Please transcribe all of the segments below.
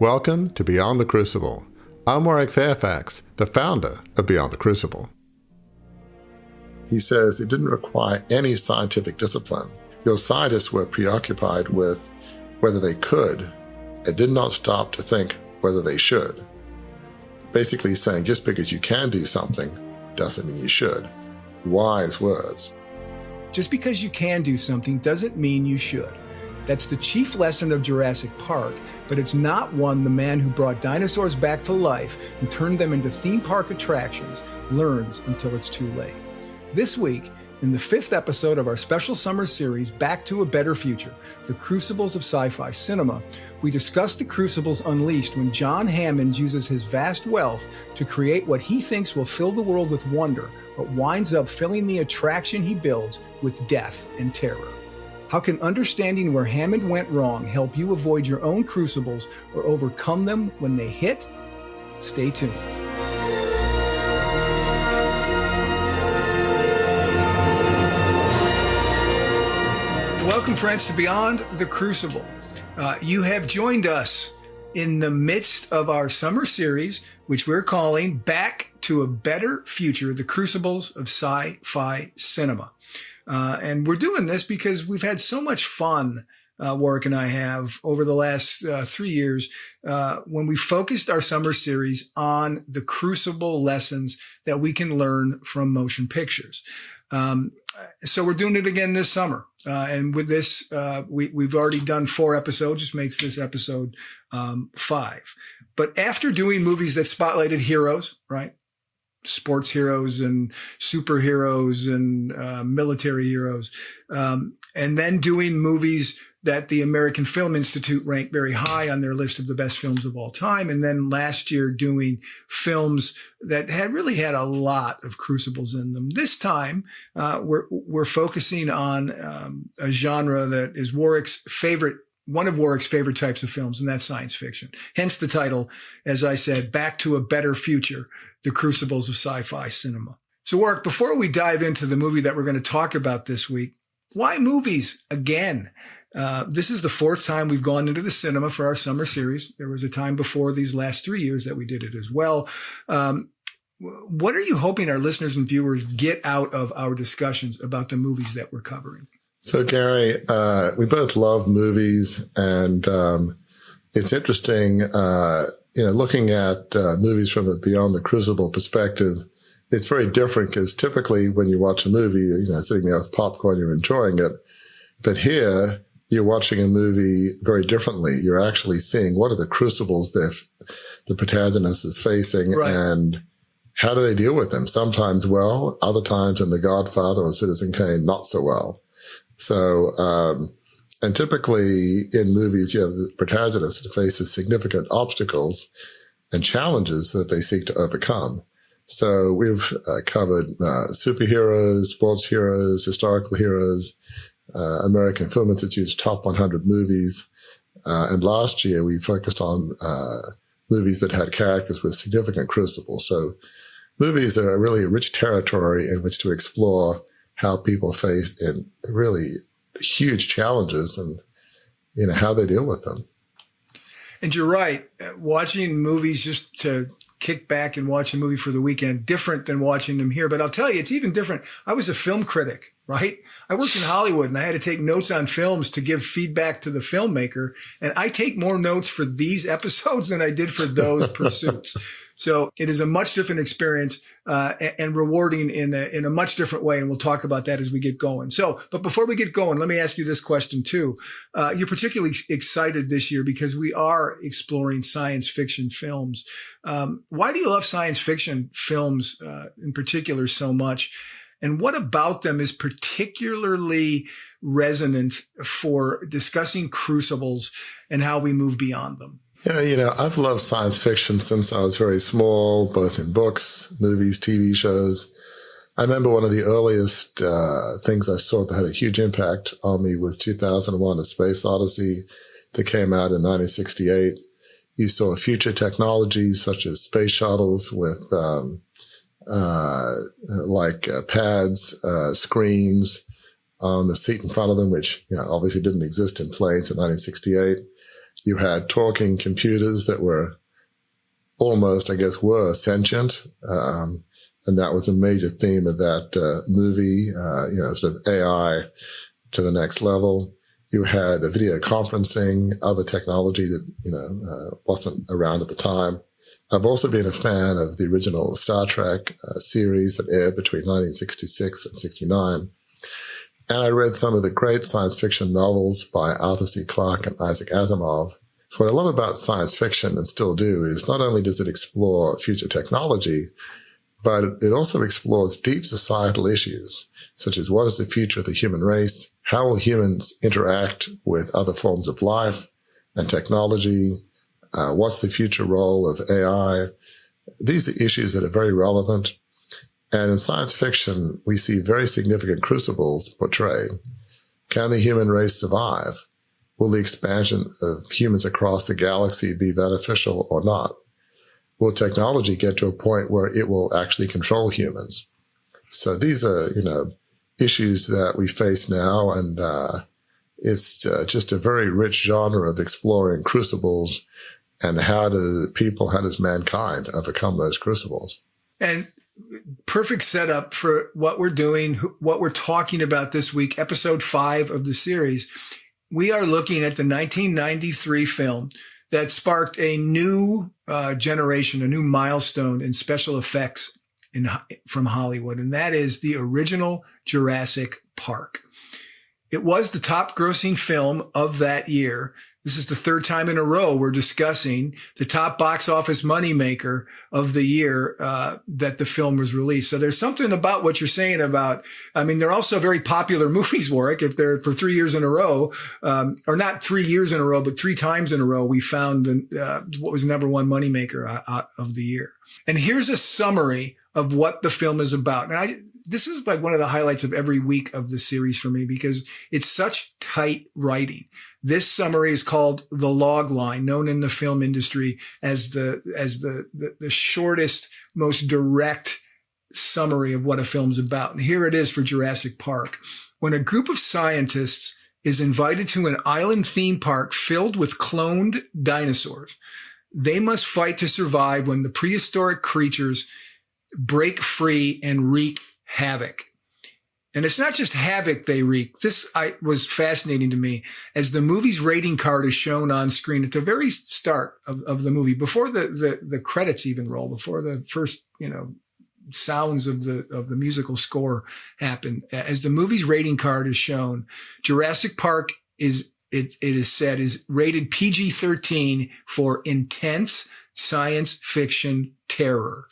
Welcome to Beyond the Crucible. I'm Warwick Fairfax, the founder of Beyond the Crucible. He says it didn't require any scientific discipline. Your scientists were preoccupied with whether they could and did not stop to think whether they should. Basically saying just because you can do something doesn't mean you should. Wise words. Just because you can do something doesn't mean you should. That's the chief lesson of Jurassic Park, but it's not one the man who brought dinosaurs back to life and turned them into theme park attractions learns until it's too late. This week, in the 5th episode of our special summer series, Back to a Better Future, The Crucibles of Sci-Fi Cinema, we discuss the crucibles unleashed when John Hammond uses his vast wealth to create what he thinks will fill the world with wonder, but winds up filling the attraction he builds with death and terror. How can understanding where Hammond went wrong help you avoid your own crucibles or overcome them when they hit? Stay tuned. Welcome, friends, to Beyond the Crucible. You have joined us in the midst of our summer series, which we're calling Back to a Better Future, The Crucibles of Sci-Fi Cinema. And we're doing this because we've had so much fun, Warwick and I have, over the last 3 years, when we focused our summer series on the crucible lessons that we can learn from motion pictures. So we're doing it again this summer. And with this, we've already done 4 episodes, just makes this episode 5. But after doing movies that spotlighted heroes, right? Sports heroes and superheroes and military heroes, and then doing movies that the American Film Institute ranked very high on their list of the best films of all time. And then last year doing films that had really had a lot of crucibles in them. This time, we're focusing on a genre that is one of Warwick's favorite types of films, and that's science fiction. Hence the title, as I said, Back to a Better Future, The Crucibles of Sci-Fi Cinema. So Warwick, before we dive into the movie that we're going to talk about this week, why movies again? This is the 4th time we've gone into the cinema for our summer series. There was a time before these last 3 years that we did it as well. What are you hoping our listeners and viewers get out of our discussions about the movies that we're covering? So, Gary, we both love movies, and it's interesting, looking at movies from the Beyond the Crucible perspective. It's very different because typically when you watch a movie, sitting there with popcorn, you're enjoying it. But here, you're watching a movie very differently. You're actually seeing what are the crucibles the protagonist is facing, right, and how do they deal with them? Sometimes well, other times in The Godfather or Citizen Kane, not so well. So, and typically in movies, you have the protagonist who faces significant obstacles and challenges that they seek to overcome. So we've covered superheroes, sports heroes, historical heroes, American Film Institute's top 100 movies. And last year we focused on movies that had characters with significant crucibles. So movies that are really a rich territory in which to explore how people face in really huge challenges and, how they deal with them. And you're right. Watching movies just to kick back and watch a movie for the weekend, different than watching them here. But I'll tell you, it's even different. I was a film critic, right? I worked in Hollywood and I had to take notes on films to give feedback to the filmmaker. And I take more notes for these episodes than I did for those pursuits. So it is a much different experience, and rewarding in a much different way. And we'll talk about that as we get going. But before we get going, let me ask you this question too. You're particularly excited this year because we are exploring science fiction films. Why do you love science fiction films, in particular so much? And what about them is particularly resonant for discussing crucibles and how we move beyond them? Yeah, I've loved science fiction since I was very small, both in books, movies, TV shows. I remember one of the earliest things I saw that had a huge impact on me was 2001: A Space Odyssey that came out in 1968. You saw future technologies such as space shuttles with pads, screens on the seat in front of them, which obviously didn't exist in planes in 1968. You had talking computers that were almost, I guess, were sentient. And that was a major theme of that movie, sort of AI to the next level. You had video conferencing, other technology that, wasn't around at the time. I've also been a fan of the original Star Trek series that aired between 1966 and 69. And I read some of the great science fiction novels by Arthur C. Clarke and Isaac Asimov. So what I love about science fiction, and still do, is not only does it explore future technology, but it also explores deep societal issues, such as what is the future of the human race? How will humans interact with other forms of life and technology? What's the future role of AI? These are issues that are very relevant. And in science fiction, we see very significant crucibles portrayed. Can the human race survive? Will the expansion of humans across the galaxy be beneficial or not? Will technology get to a point where it will actually control humans? So these are, issues that we face now. And it's just a very rich genre of exploring crucibles and how does mankind overcome those crucibles? And perfect setup for what we're doing, what we're talking about this week, episode 5 of the series. We are looking at the 1993 film that sparked a new generation, a new milestone in special effects from Hollywood, and that is the original Jurassic Park. It was the top grossing film of that year. This is the third time in a row we're discussing the top box office moneymaker of the year that the film was released. So there's something about what you're saying about, they're also very popular movies, Warwick, if they're for 3 years in a row, or not 3 years in a row, but 3 times in a row, we found what was the number one moneymaker of the year. And here's a summary of what the film is about. And this is like one of the highlights of every week of the series for me because it's such tight writing. This summary is called the log line, known in the film industry as the shortest, most direct summary of what a film's about. And here it is for Jurassic Park. When a group of scientists is invited to an island theme park filled with cloned dinosaurs, they must fight to survive when the prehistoric creatures break free and wreak havoc. And it's not just havoc they wreak. This was fascinating to me as the movie's rating card is shown on screen at the very start of the movie, before the credits even roll, before the first, sounds of the musical score happen. As the movie's rating card is shown, Jurassic Park it is said is rated PG-13 for intense science fiction terror.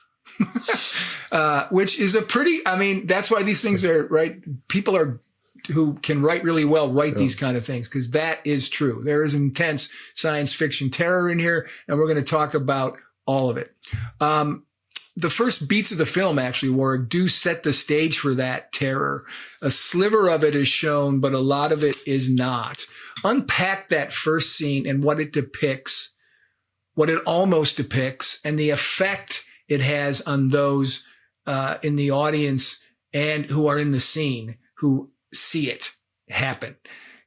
Which is a pretty, that's why these things are right. People who can write really well, write these kind of things, because that is true. There is intense science fiction terror in here, and we're going to talk about all of it. The first beats of the film, actually, Warwick, do set the stage for that terror. A sliver of it is shown, but a lot of it is not. Unpack that first scene and what it depicts, what it almost depicts, and the effect it has on those in the audience and who are in the scene, who see it happen.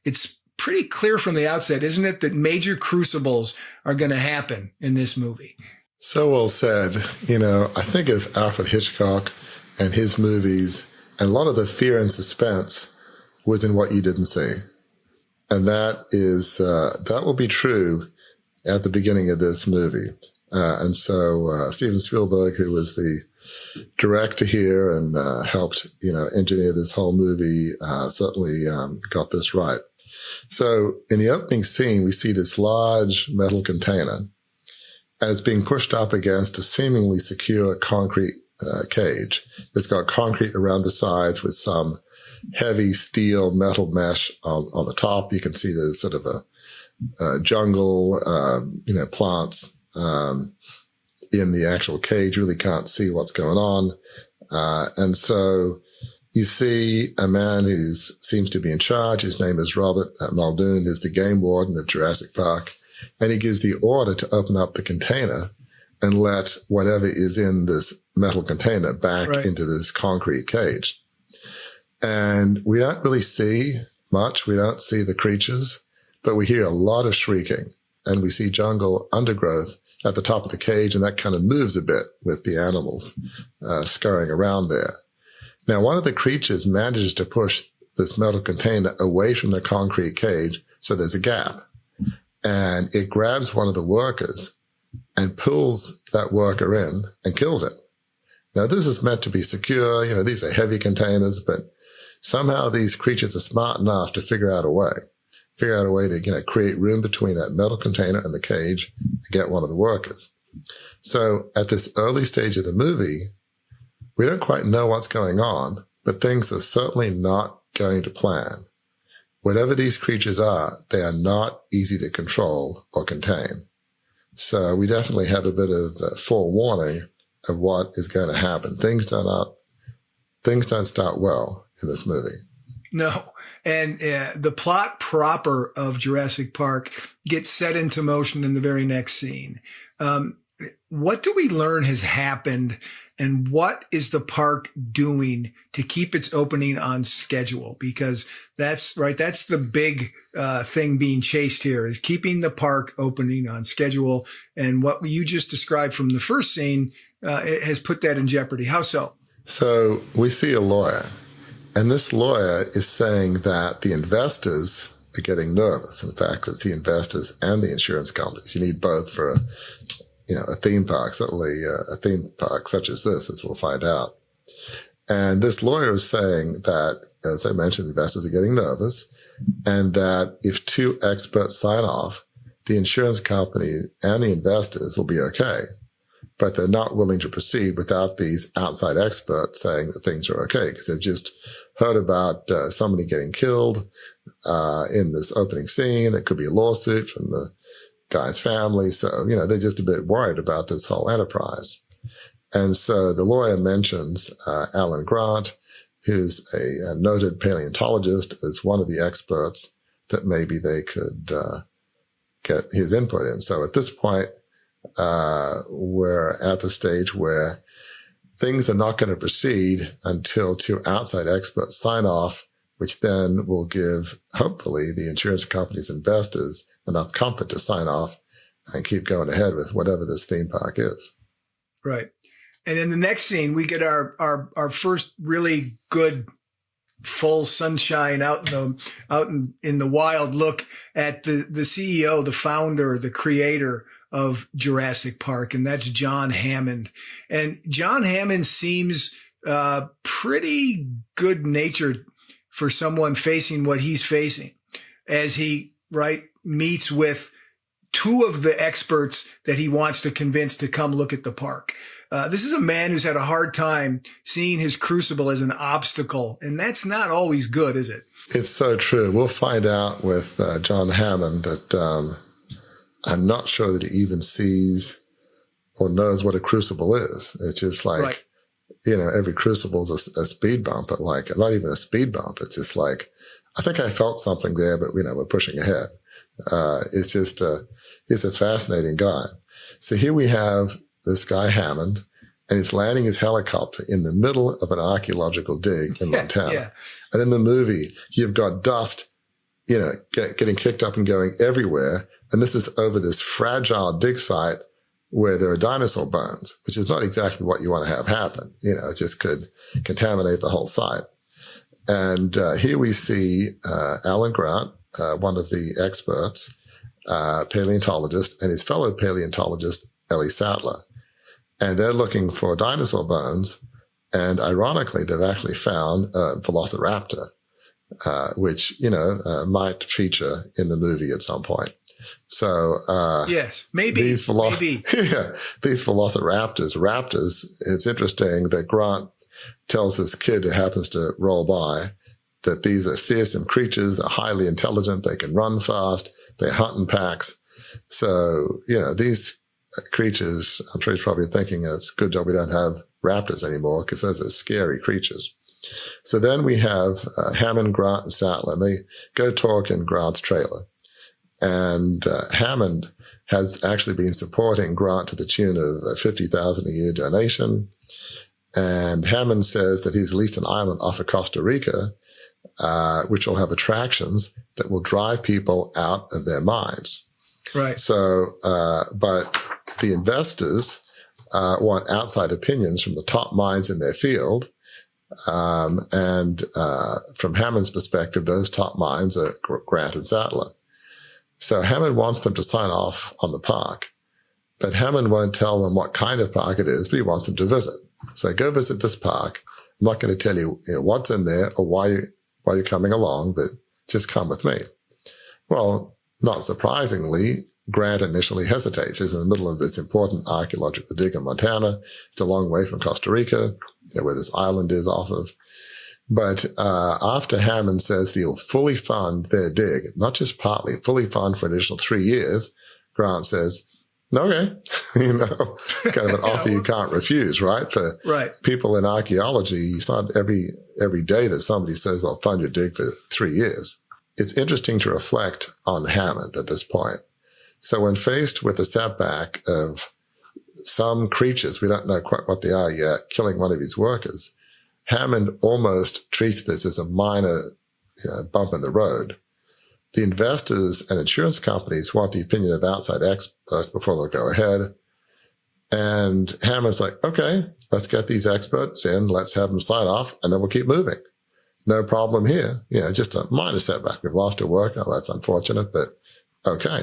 It's pretty clear from the outset, isn't it, that major crucibles are going to happen in this movie? So well said. I think of Alfred Hitchcock and his movies, and a lot of the fear and suspense was in what you didn't see. And that will be true at the beginning of this movie. And so Steven Spielberg, who was the director here and helped, engineer this whole movie, certainly got this right. So in the opening scene, we see this large metal container, and it's being pushed up against a seemingly secure concrete cage. It's got concrete around the sides with some heavy steel metal mesh on the top. You can see there's sort of a jungle, plants in the actual cage. You really can't see what's going on. And so you see a man who seems to be in charge. His name is Robert Muldoon, who's the game warden of Jurassic Park. And he gives the order to open up the container and let whatever is in this metal container back into this concrete cage. And we don't really see much. We don't see the creatures, but we hear a lot of shrieking. and we see jungle undergrowth at the top of the cage, and that kind of moves a bit with the animals scurrying around there. Now, one of the creatures manages to push this metal container away from the concrete cage, so there's a gap. And it grabs one of the workers and pulls that worker in and kills it. Now, this is meant to be secure. These are heavy containers, but somehow these creatures are smart enough to figure out a way to, create room between that metal container and the cage and get one of the workers. So at this early stage of the movie, we don't quite know what's going on, but things are certainly not going to plan. Whatever these creatures are, they are not easy to control or contain. So we definitely have a bit of forewarning of what is going to happen. Things don't start well in this movie. No. And the plot proper of Jurassic Park gets set into motion in the very next scene. What do we learn has happened, and what is the park doing to keep its opening on schedule? Because that's right. That's the big thing being chased here, is keeping the park opening on schedule. And what you just described from the first scene it has put that in jeopardy. How so? So we see a lawyer, and this lawyer is saying that the investors are getting nervous. In fact, it's the investors and the insurance companies. You need both for a theme park, certainly a theme park such as this, as we'll find out. And this lawyer is saying that, as I mentioned, investors are getting nervous, and that if two experts sign off, the insurance company and the investors will be okay. But they're not willing to proceed without these outside experts saying that things are okay, because they've just heard about somebody getting killed in this opening scene. It could be a lawsuit from the guy's family. So, they're just a bit worried about this whole enterprise. And so the lawyer mentions Alan Grant, who's a noted paleontologist, as one of the experts that maybe they could get his input in. So at this point, we're at the stage where things are not going to proceed until two outside experts sign off, which then will give, hopefully, the insurance company's investors enough comfort to sign off and keep going ahead with whatever this theme park is. Right. And in the next scene, we get our first really good full sunshine out in the wild look at the CEO, the founder, the creator of Jurassic Park, and that's John Hammond. And John Hammond seems pretty good natured for someone facing what he's facing, as he meets with two of the experts that he wants to convince to come look at the park. This is a man who's had a hard time seeing his crucible as an obstacle, and that's not always good, is it? It's so true. We'll find out with John Hammond that I'm not sure that he even sees or knows what a crucible is. It's just like, every crucible is a speed bump, but not even a speed bump. It's just like, I think I felt something there, but we're pushing ahead. It's just he's a fascinating guy. So here we have this guy Hammond, and he's landing his helicopter in the middle of an archaeological dig in Montana. Yeah. And in the movie, you've got dust, getting kicked up and going everywhere. And this is over this fragile dig site where there are dinosaur bones, which is not exactly what you want to have happen. It just could contaminate the whole site. And here we see Alan Grant, one of the experts, paleontologist, and his fellow paleontologist, Ellie Sattler. And they're looking for dinosaur bones. And ironically, they've actually found a velociraptor, which, might feature in the movie at some point. So, yes, maybe these velociraptors, it's interesting that Grant tells this kid who happens to roll by that these are fearsome creatures. They're highly intelligent. They can run fast. They hunt in packs. So, these creatures, I'm sure he's probably thinking it's a good job we don't have raptors anymore, because those are scary creatures. So then we have Hammond, Grant, and Sattler. And they go talk in Grant's trailer. And Hammond has actually been supporting Grant to the tune of $50,000 a year donation. And Hammond says that he's leased an island off of Costa Rica, which will have attractions that will drive people out of their minds. Right. So, but the investors want outside opinions from the top minds in their field. And from Hammond's perspective, those top minds are Grant and Sattler. So Hammond wants them to sign off on the park, but Hammond won't tell them what kind of park it is, but he wants them to visit. So go visit this park. I'm not going to tell you, what's in there or why you're coming along, but just come with me. Well, not surprisingly, Grant initially hesitates. He's in the middle of this important archaeological dig in Montana. It's a long way from Costa Rica, where this island is off of. But after Hammond says he'll fully fund their dig, not just partly, fully fund for an additional 3 years, Grant says, okay, kind of an offer you can't refuse, right? For people in archaeology, it's not every day that somebody says they'll fund your dig for 3 years. It's interesting to reflect on Hammond at this point. So when faced with the setback of some creatures, we don't know quite what they are yet, killing one of his workers, Hammond almost treats this as a minor bump in the road. The investors and insurance companies want the opinion of outside experts before they'll go ahead. And Hammond's like, okay, let's get these experts in, let's have them sign off, and then we'll keep moving. No problem here. Just a minor setback. We've lost a worker. That's unfortunate, but okay.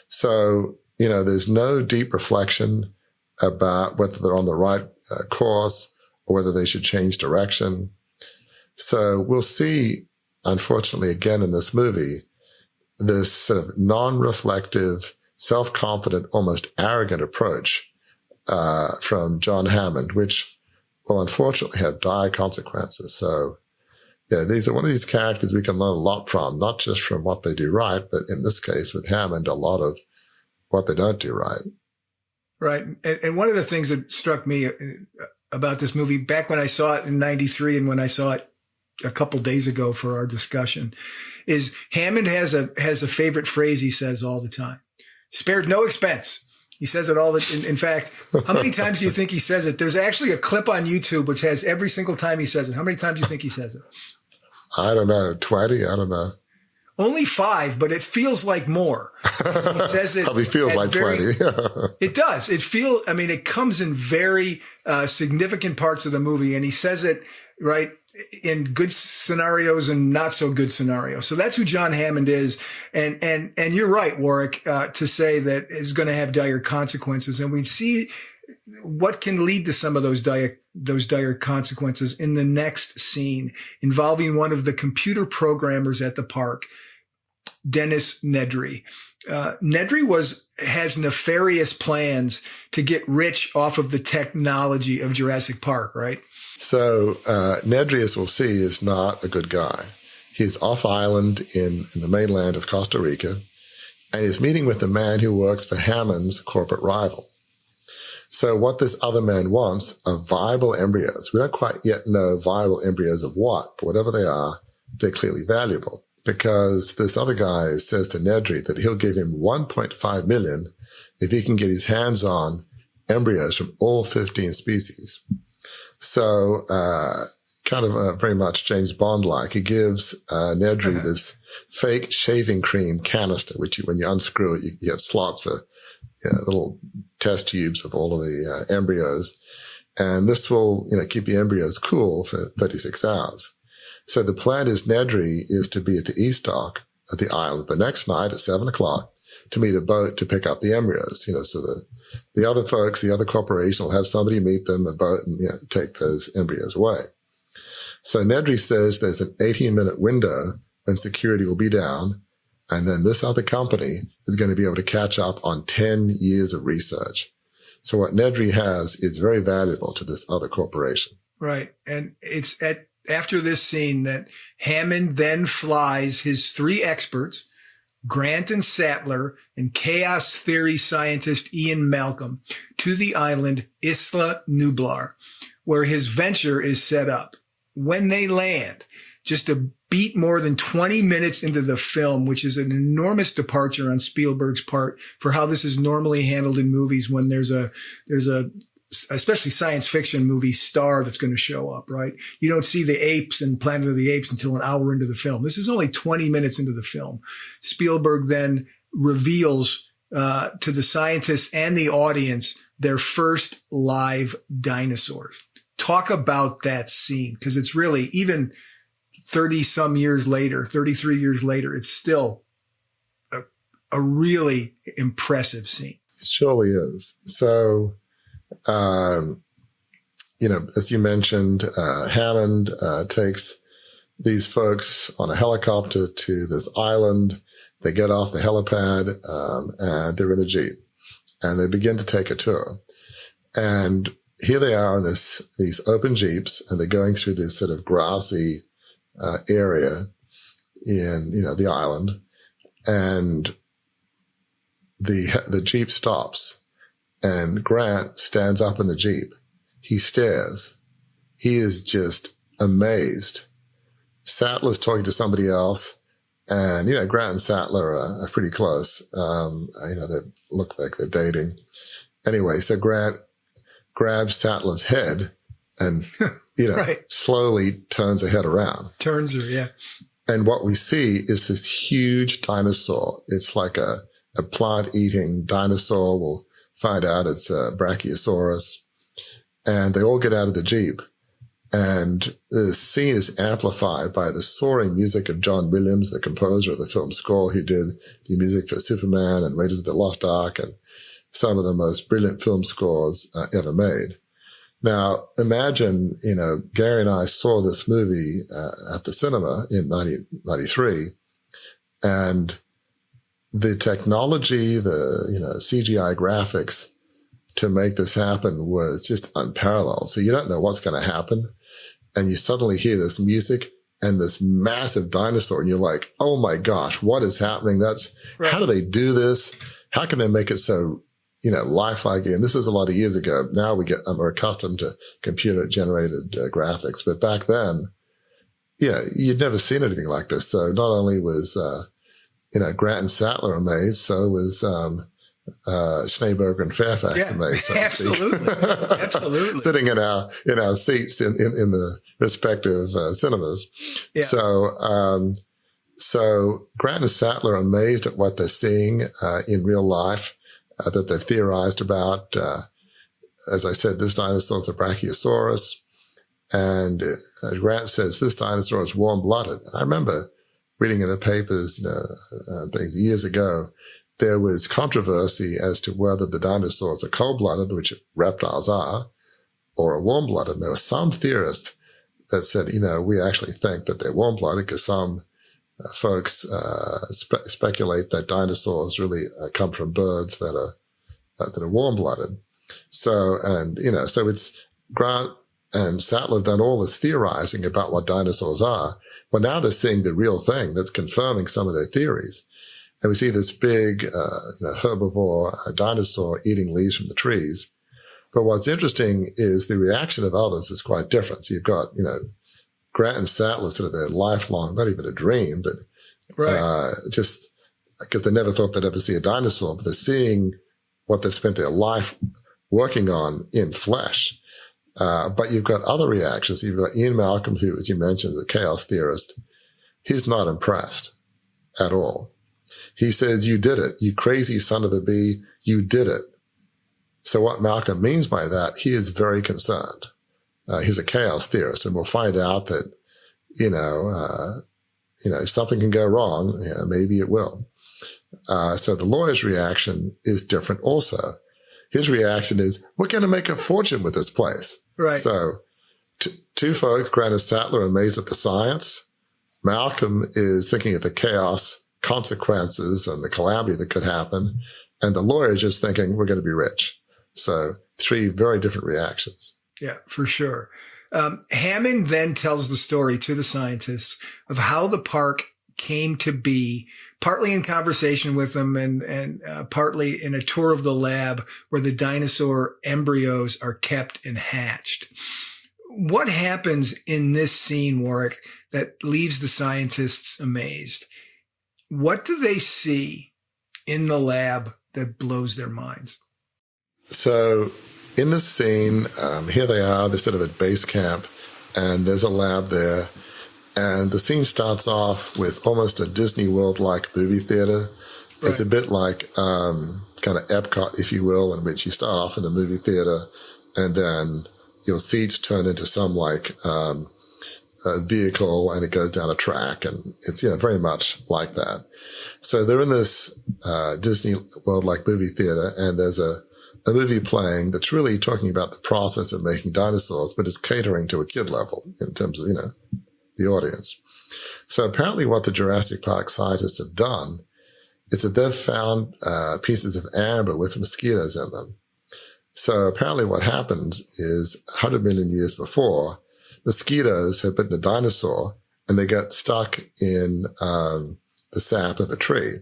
So, there's no deep reflection about whether they're on the right course or whether they should change direction. So we'll see, unfortunately, again in this movie, this sort of non-reflective, self-confident, almost arrogant approach from John Hammond, which will unfortunately have dire consequences. So, these are one of these characters we can learn a lot from, not just from what they do right, but in this case with Hammond, a lot of what they don't do right. Right. And one of the things that struck me about this movie back when I saw it in 93 and when I saw it a couple days ago for our discussion is Hammond has a favorite phrase he says all the time. Spared no expense. He says it all. In fact, how many times do you think he says it? There's actually a clip on YouTube which has every single time he says it. How many times do you think he says it? I don't know, 20? I don't know. Only 5, but it feels like more. He says it probably feels like 20. It does. It comes in very significant parts of the movie, and he says it right in good scenarios and not so good scenarios. So that's who John Hammond is. And you're right, Warwick, to say that is going to have dire consequences. And we see what can lead to some of those dire consequences in the next scene involving one of the computer programmers at the park, Dennis Nedry. Nedry has nefarious plans to get rich off of the technology of Jurassic Park, right? So Nedry, as we'll see, is not a good guy. He's off island in the mainland of Costa Rica, and he's meeting with the man who works for Hammond's corporate rival. So what this other man wants are viable embryos. We don't quite yet know viable embryos of what, but whatever they are, they're clearly valuable. Because this other guy says to Nedry that he'll give him $1.5 million if he can get his hands on embryos from all 15 species. So, kind of very much James Bond-like. He gives Nedry this fake shaving cream canister, which when you unscrew it, you have slots for little test tubes of all of the embryos. And this will, keep the embryos cool for 36 hours. So the plan is Nedry is to be at the east dock of the island the next night at 7:00 to meet a boat to pick up the embryos. So the other folks, the other corporation will have somebody meet them, a boat, and take those embryos away. So Nedry says there's an 18-minute window when security will be down, and then this other company is going to be able to catch up on 10 years of research. So what Nedry has is very valuable to this other corporation. Right. And it's after this scene that Hammond then flies his 3 experts, Grant and Sattler and chaos theory scientist Ian Malcolm, to the island Isla Nublar, where his venture is set up. When they land, just a beat more than 20 minutes into the film, which is an enormous departure on Spielberg's part for how this is normally handled in movies when there's a especially science fiction movie star that's going to show up, right? You don't see the apes in Planet of the Apes until an hour into the film. This is only 20 minutes into the film. Spielberg then reveals to the scientists and the audience their first live dinosaurs. Talk about that scene, because it's really, even 30 some years later, 33 years later, it's still a really impressive scene. It surely is. So, as you mentioned, Hammond takes these folks on a helicopter to this island. They get off the helipad, and they're in a Jeep, and they begin to take a tour. And here they are in these open Jeeps, and they're going through this sort of grassy area in, the island. And the Jeep stops, and Grant stands up in the Jeep. He stares. He is just amazed. Sattler's talking to somebody else, and, Grant and Sattler are pretty close. They look like they're dating. Anyway, so Grant grabs Sattler's head and, Right. slowly turns her head around. Turns her, yeah. And what we see is this huge dinosaur. It's like a plant-eating dinosaur. We'll find out it's a Brachiosaurus. And they all get out of the Jeep. And the scene is amplified by the soaring music of John Williams, the composer of the film score, who did the music for Superman and Raiders of the Lost Ark and some of the most brilliant film scores ever made. Now, imagine, Gary and I saw this movie at the cinema in 1993, and the technology, the CGI graphics to make this happen was just unparalleled. So you don't know what's going to happen, and you suddenly hear this music and this massive dinosaur, and you're like, oh my gosh, what is happening? Right. How do they do this? How can they make it so lifelike? And this is a lot of years ago. Now we're accustomed to computer generated graphics. But back then, you'd never seen anything like this. So not only was, Grant and Sattler amazed, so was, Schneeberger and Fairfax amazed, so to speak. Absolutely. Sitting in our seats in the respective, cinemas. Yeah. So Grant and Sattler are amazed at what they're seeing, in real life. That they've theorized about. As I said, this dinosaur is a Brachiosaurus. And Grant says this dinosaur is warm-blooded. And I remember reading in the papers, things years ago, there was controversy as to whether the dinosaurs are cold-blooded, which reptiles are, or are warm-blooded. And there were some theorists that said, we actually think that they're warm-blooded because some folks speculate that dinosaurs really come from birds that are warm-blooded. So it's Grant and Sattler have done all this theorizing about what dinosaurs are. Well, now they're seeing the real thing that's confirming some of their theories. And we see this big, herbivore dinosaur eating leaves from the trees. But what's interesting is the reaction of others is quite different. So you've got, Grant and Sattler sort of their lifelong, not even a dream, but Right. just because they never thought they'd ever see a dinosaur, but they're seeing what they've spent their life working on in flesh. But you've got other reactions. You've got Ian Malcolm, who, as you mentioned, is a chaos theorist. He's not impressed at all. He says, you did it. You crazy son of a bee. You did it. So what Malcolm means by that, he is very concerned. He's a chaos theorist, and we'll find out that, if something can go wrong, maybe it will. So the lawyer's reaction is different also. His reaction is, we're going to make a fortune with this place. Right. So two folks, Grant and Sattler, are amazed at the science. Malcolm is thinking of the chaos consequences and the calamity that could happen. And the lawyer is just thinking, we're going to be rich. So three very different reactions. Yeah, for sure. Hammond then tells the story to the scientists of how the park came to be, partly in conversation with them and partly in a tour of the lab where the dinosaur embryos are kept and hatched. What happens in this scene, Warwick, that leaves the scientists amazed? What do they see in the lab that blows their minds? So in this scene, here they are, they're sort of at base camp, and there's a lab there. And the scene starts off with almost a Disney World-like movie theater. It's a bit like kind of Epcot, if you will, in which you start off in the movie theater and then your seats turn into some like a vehicle and it goes down a track, and it's, very much like that. So they're in this Disney World-like movie theater, and there's a movie playing that's really talking about the process of making dinosaurs, but it's catering to a kid level in terms of, the audience. So apparently what the Jurassic Park scientists have done is that they've found pieces of amber with mosquitoes in them. So apparently what happened is 100 million years before, mosquitoes had bitten a dinosaur and they got stuck in the sap of a tree.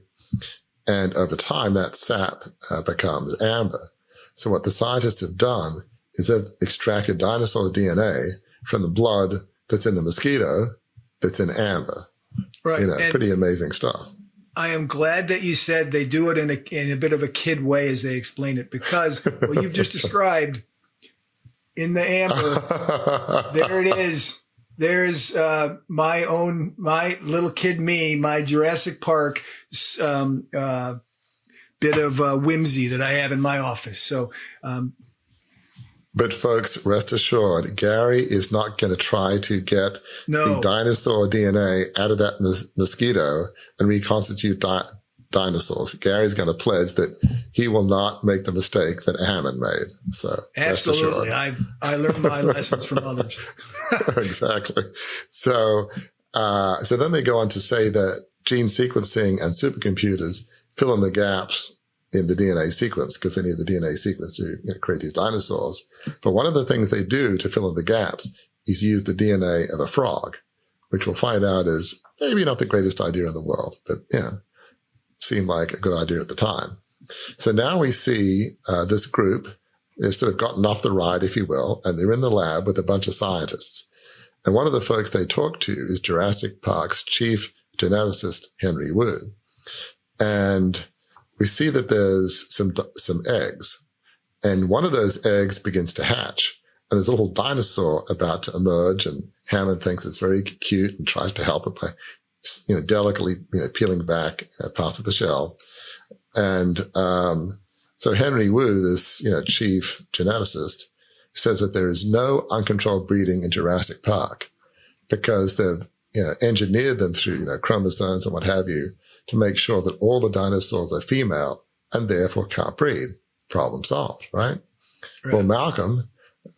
And over time, that sap becomes amber. So what the scientists have done is they've extracted dinosaur DNA from the blood that's in the mosquito that's in amber. Right. Pretty amazing stuff. I am glad that you said they do it in a bit of a kid way as they explain it, because what you've just described in the amber, there it is. There's my little kid me, my Jurassic Park bit of whimsy that I have in my office. So, but folks, rest assured, Gary is not going to try to get the dinosaur DNA out of that mosquito and reconstitute dinosaurs. Gary's going to pledge that he will not make the mistake that Hammond made. So absolutely, I learned my lessons from others. Exactly. So then they go on to say that gene sequencing and supercomputers fill in the gaps in the DNA sequence, because they need the DNA sequence to create these dinosaurs. But one of the things they do to fill in the gaps is use the DNA of a frog, which we'll find out is maybe not the greatest idea in the world, but seemed like a good idea at the time. So now we see this group, they've sort of gotten off the ride, if you will, and they're in the lab with a bunch of scientists. And one of the folks they talk to is Jurassic Park's chief geneticist, Henry Wu. And we see that there's some eggs, and one of those eggs begins to hatch, and there's a little dinosaur about to emerge, and Hammond thinks it's very cute and tries to help it by, delicately, peeling back parts of the shell. And so Henry Wu, this, chief geneticist, says that there is no uncontrolled breeding in Jurassic Park because they've, engineered them through, chromosomes and what have you, to make sure that all the dinosaurs are female and therefore can't breed. Problem solved, right? Well, Malcolm,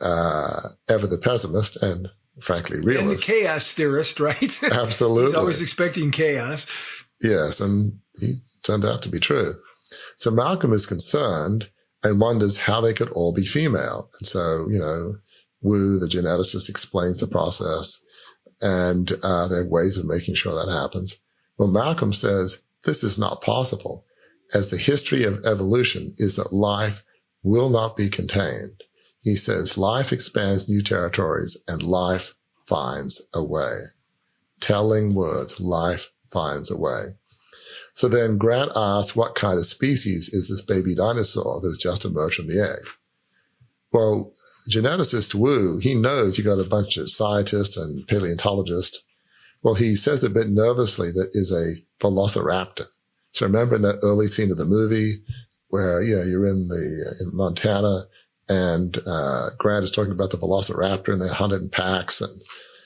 ever the pessimist and frankly realist. And the chaos theorist, right? Absolutely. He's always expecting chaos. Yes, and he turned out to be true. So Malcolm is concerned and wonders how they could all be female. And so, Wu, the geneticist, explains the process, and there are ways of making sure that happens. Well, Malcolm says this is not possible, as the history of evolution is that life will not be contained. He says life expands new territories and life finds a way. Telling words, life finds a way. So then Grant asks, what kind of species is this baby dinosaur that's just emerged from the egg? Well, geneticist Wu, he knows you got a bunch of scientists and paleontologists. Well, he says a bit nervously that is a velociraptor. So remember in that early scene of the movie where, you're in Montana and Grant is talking about the velociraptor and they're hunted in packs, and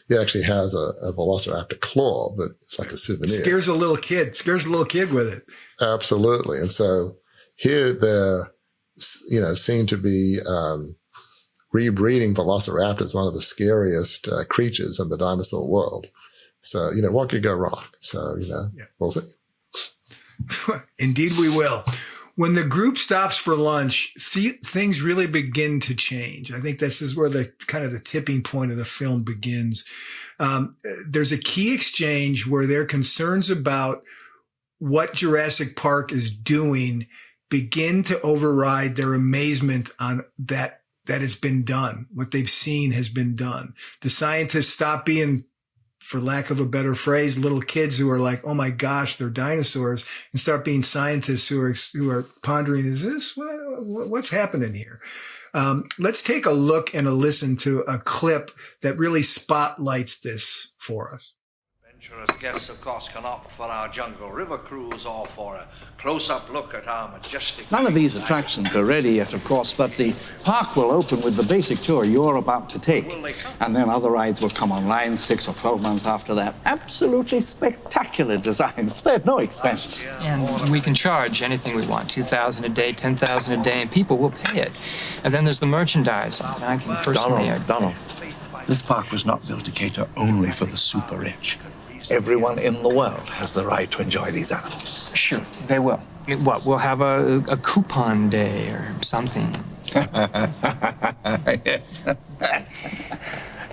he actually has a velociraptor claw, but it's like a souvenir. Scares a little kid with it. Absolutely. And so here they're, seen to be rebreeding velociraptors, one of the scariest creatures in the dinosaur world. So, what could go wrong? So, We'll see. Indeed we will. When the group stops for lunch, things really begin to change. I think this is where the kind of the tipping point of the film begins. There's a key exchange where their concerns about what Jurassic Park is doing begin to override their amazement on that it's been done. What they've seen has been done. The scientists stop being, for lack of a better phrase, little kids who are like, oh my gosh, they're dinosaurs, and start being scientists who are pondering, is this, what's happening here? Let's take a look and a listen to a clip that really spotlights this for us. Adventurous guests, of course, can opt for our Jungle River cruise or for a close-up look at our majestic... None of these attractions are ready yet, of course, but the park will open with the basic tour you're about to take. And then other rides will come online 6 or 12 months after that. Absolutely spectacular designs, spared no expense. And we can charge anything we want, $2,000 a day, $10,000 a day, and people will pay it. And then there's the merchandise. And I can personally... Donald, this park was not built to cater only for the super rich. Everyone in the world has the right to enjoy these animals. Sure, they will. I mean, what, we'll have a coupon day or something. Yes.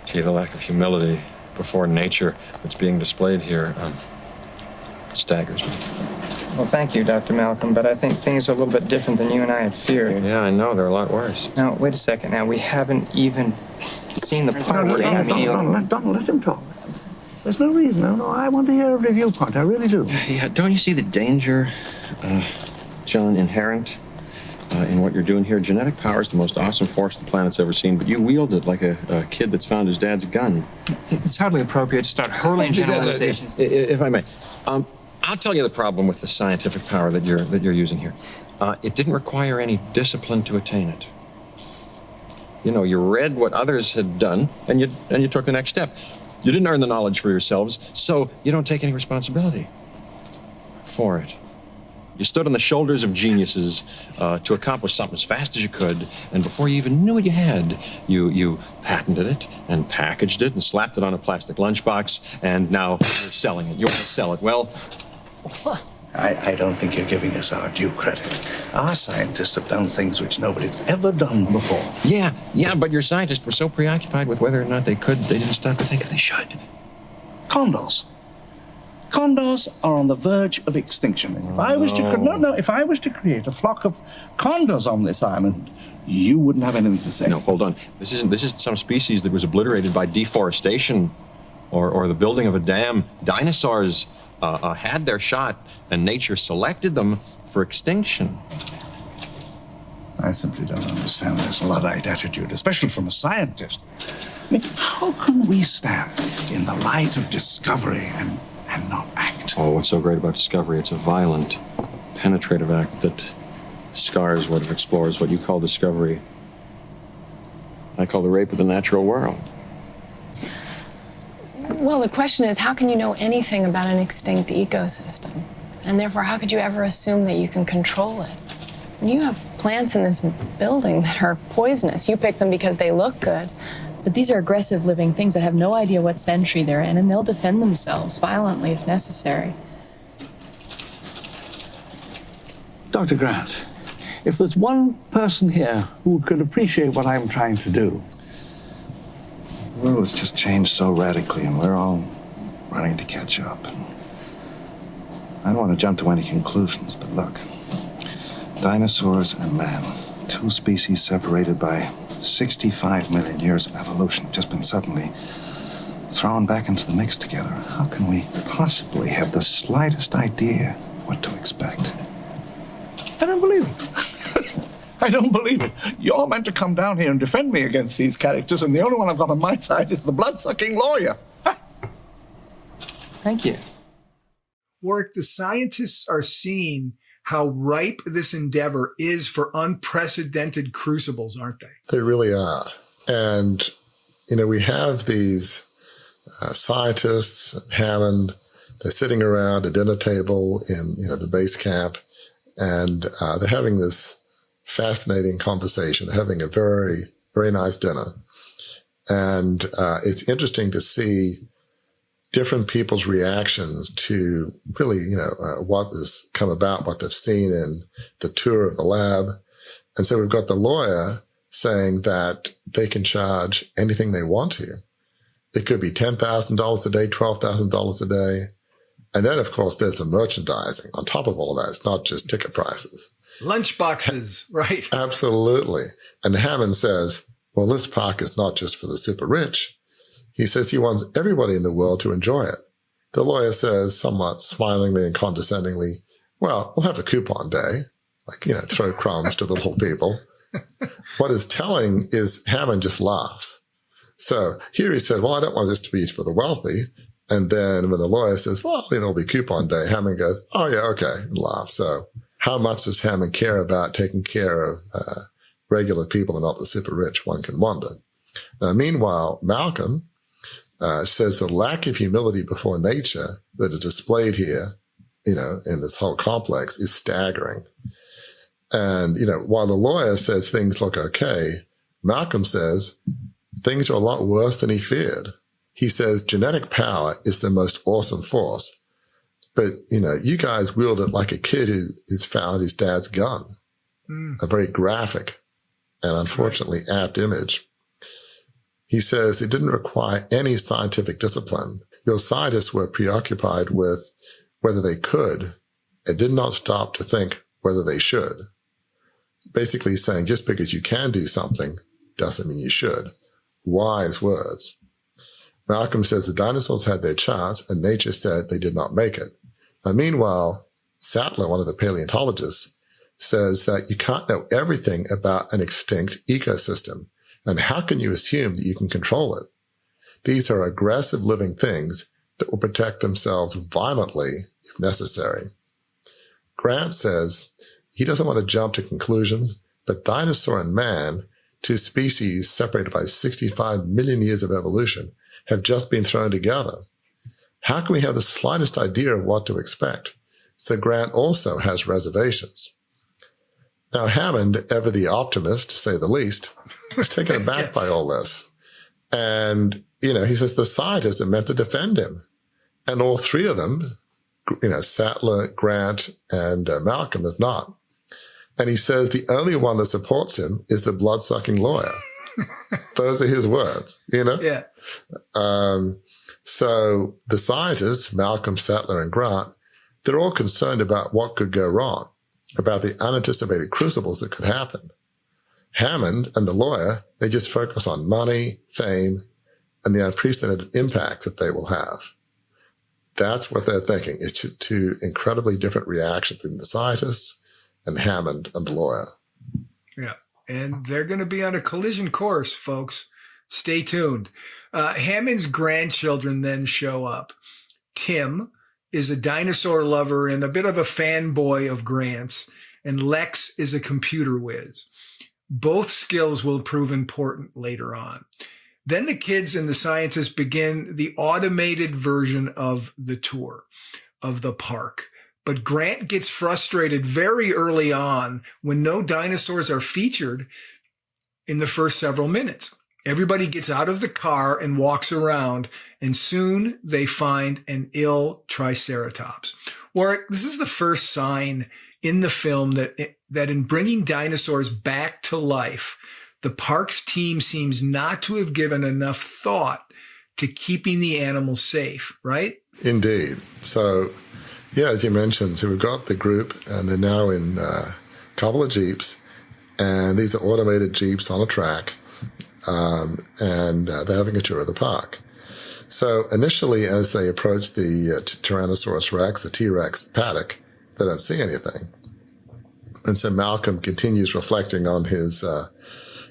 Gee, the lack of humility before nature that's being displayed here staggers me. Well, thank you, Dr. Malcolm, but I think things are a little bit different than you and I had feared. Yeah, I know. They're a lot worse. Now, wait a second. Now, we haven't even seen the park yet. I mean, Don't let him talk. There's no reason. No, I want to hear every viewpoint. I really do. Yeah, don't you see the danger, John, inherent in what you're doing here? Genetic power is the most awesome force the planet's ever seen, but you wield it like a kid that's found his dad's gun. It's hardly appropriate to start hurling generalizations. If I may, I'll tell you the problem with the scientific power that you're using here. It didn't require any discipline to attain it. You know, you read what others had done, and you took the next step. You didn't earn the knowledge for yourselves, so you don't take any responsibility for it. You stood on the shoulders of geniuses to accomplish something as fast as you could, and before you even knew what you had, you patented it and packaged it and slapped it on a plastic lunchbox, and now you're selling it. You want to sell it. Well, I don't think you're giving us our due credit. Our scientists have done things which nobody's ever done before. yeah, but your scientists were so preoccupied with whether or not they could, they didn't stop to think if they should. Condors. Condors are on the verge of extinction. And if I was to create a flock of condors on this island, you wouldn't have anything to say. No, hold on. This isn't some species that was obliterated by deforestation or the building of a dam. Dinosaurs had their shot, and nature selected them for extinction. I simply don't understand this Luddite attitude, especially from a scientist. I mean, how can we stand in the light of discovery and not act? Oh, what's so great about discovery? It's a violent, penetrative act that scars what it explores. What you call discovery, I call the rape of the natural world. Well, the question is, how can you know anything about an extinct ecosystem? And therefore, how could you ever assume that you can control it? You have plants in this building that are poisonous. You pick them because they look good. But these are aggressive living things that have no idea what century they're in, and they'll defend themselves violently if necessary. Dr. Grant, if there's one person here who could appreciate what I'm trying to do. The world has just changed so radically, and we're all running to catch up. I don't want to jump to any conclusions, but look. Dinosaurs and man, two species separated by 65 million years of evolution, have just been suddenly thrown back into the mix together. How can we possibly have the slightest idea of what to expect? I don't believe it. I don't believe it. You're meant to come down here and defend me against these characters, and the only one I've got on my side is the blood-sucking lawyer. Thank you. Warwick, the scientists are seeing how ripe this endeavor is for unprecedented crucibles, aren't they? They really are. And, we have these scientists, Hammond, they're sitting around a dinner table in, the base camp, and they're having this fascinating conversation. They're having a very, very nice dinner. And it's interesting to see different people's reactions to really, what has come about, what they've seen in the tour of the lab. And so we've got the lawyer saying that they can charge anything they want to. It could be $10,000 a day, $12,000 a day. And then, of course, there's the merchandising on top of all of that. It's not just ticket prices. Lunch boxes, right? Absolutely. And Hammond says, well, this park is not just for the super rich. He says he wants everybody in the world to enjoy it. The lawyer says, somewhat smilingly and condescendingly, well, we'll have a coupon day, throw crumbs to the little people. What is telling is Hammond just laughs. So here he said, well, I don't want this to be for the wealthy. And then when the lawyer says, well, it'll be coupon day, Hammond goes, oh yeah, okay, and laughs. So how much does Hammond care about taking care of regular people and not the super rich? One can wonder. Now, meanwhile, Malcolm says the lack of humility before nature that is displayed here, in this whole complex is staggering. And, while the lawyer says things look okay, Malcolm says things are a lot worse than he feared. He says genetic power is the most awesome force. But, you guys wield it like a kid who's found his dad's gun. A very graphic and unfortunately apt image. He says it didn't require any scientific discipline. Your scientists were preoccupied with whether they could and did not stop to think whether they should. Basically saying just because you can do something doesn't mean you should. Wise words. Malcolm says the dinosaurs had their chance and nature said they did not make it. Now, meanwhile, Sattler, one of the paleontologists, says that you can't know everything about an extinct ecosystem. And how can you assume that you can control it? These are aggressive living things that will protect themselves violently if necessary. Grant says he doesn't want to jump to conclusions, but dinosaur and man, two species separated by 65 million years of evolution, have just been thrown together. How can we have the slightest idea of what to expect? So Grant also has reservations. Now, Hammond, ever the optimist, to say the least, was taken aback by all this. And, he says the scientists are meant to defend him. And all three of them, Sattler, Grant, and Malcolm have not. And he says the only one that supports him is the blood-sucking lawyer. Those are his words, Yeah. So the scientists, Malcolm, Sattler, and Grant, they're all concerned about what could go wrong, about the unanticipated crucibles that could happen. Hammond and the lawyer, they just focus on money, fame, and the unprecedented impact that they will have. That's what they're thinking. It's two incredibly different reactions between the scientists and Hammond and the lawyer. Yeah. And they're going to be on a collision course, folks. Stay tuned. Hammond's grandchildren then show up. Tim is a dinosaur lover and a bit of a fanboy of Grant's, and Lex is a computer whiz. Both skills will prove important later on. Then the kids and the scientists begin the automated version of the tour of the park. But Grant gets frustrated very early on when no dinosaurs are featured in the first several minutes. Everybody gets out of the car and walks around, and soon they find an ill Triceratops. Warwick, this is the first sign in the film that in bringing dinosaurs back to life, the parks team seems not to have given enough thought to keeping the animals safe, right? Indeed. So, yeah, as you mentioned, so we've got the group, and they're now in a couple of Jeeps, and these are automated Jeeps on a track, and they're having a tour of the park. So initially, as they approach the Tyrannosaurus Rex, the T-Rex paddock, they don't see anything. And so Malcolm continues reflecting on his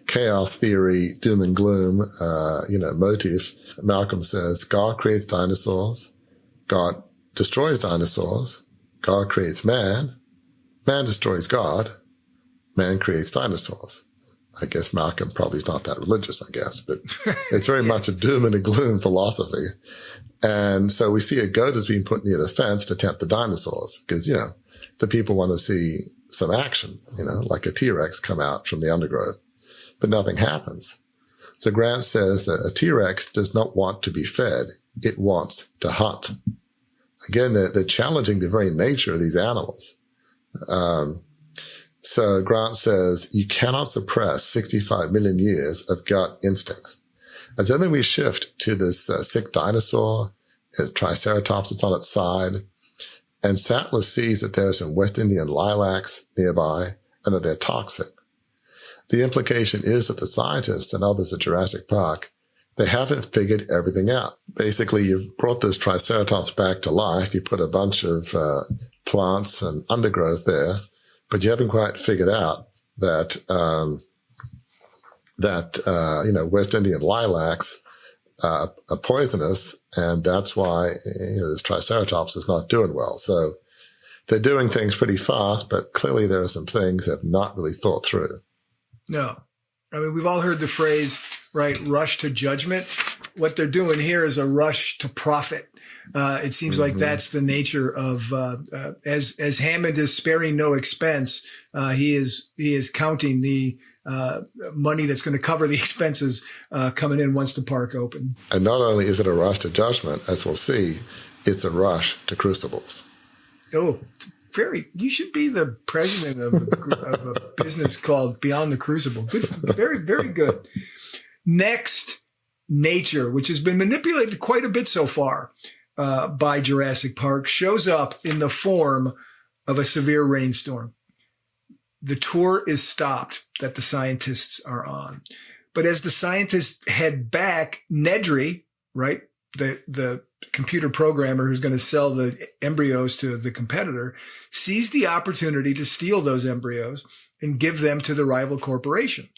chaos theory, doom and gloom, motif. Malcolm says, God creates dinosaurs. God destroys dinosaurs. God creates man. Man destroys God. Man creates dinosaurs. I guess Malcolm probably is not that religious, but it's very much a doom and a gloom philosophy. And so we see a goat has been put near the fence to tempt the dinosaurs because, the people want to see some action, like a T-Rex come out from the undergrowth, but nothing happens. So Grant says that a T-Rex does not want to be fed. It wants to hunt. Again, they're challenging the very nature of these animals. So Grant says, you cannot suppress 65 million years of gut instincts. And so then we shift to this sick dinosaur, a Triceratops that's on its side. And Sattler sees that there are some West Indian lilacs nearby and that they're toxic. The implication is that the scientists and others at Jurassic Park, they haven't figured everything out. Basically, you've brought this Triceratops back to life. You put a bunch of plants and undergrowth there, but you haven't quite figured out that West Indian lilacs poisonous, and that's why this Triceratops is not doing well. So they're doing things pretty fast, but clearly there are some things they've not really thought through. No. I mean, we've all heard the phrase, right, rush to judgment. What they're doing here is a rush to profit. It seems like that's the nature of, as Hammond is sparing no expense, he is counting the money that's going to cover the expenses coming in once the park opens. And not only is it a rush to judgment, as we'll see, it's a rush to crucibles. Oh, you should be the president of a business called Beyond the Crucible. Good, very, very good. Next, nature, which has been manipulated quite a bit so far by Jurassic Park, shows up in the form of a severe rainstorm. The tour is stopped that the scientists are on. But as the scientists head back, Nedry, right, the computer programmer who's going to sell the embryos to the competitor, sees the opportunity to steal those embryos and give them to the rival corporation.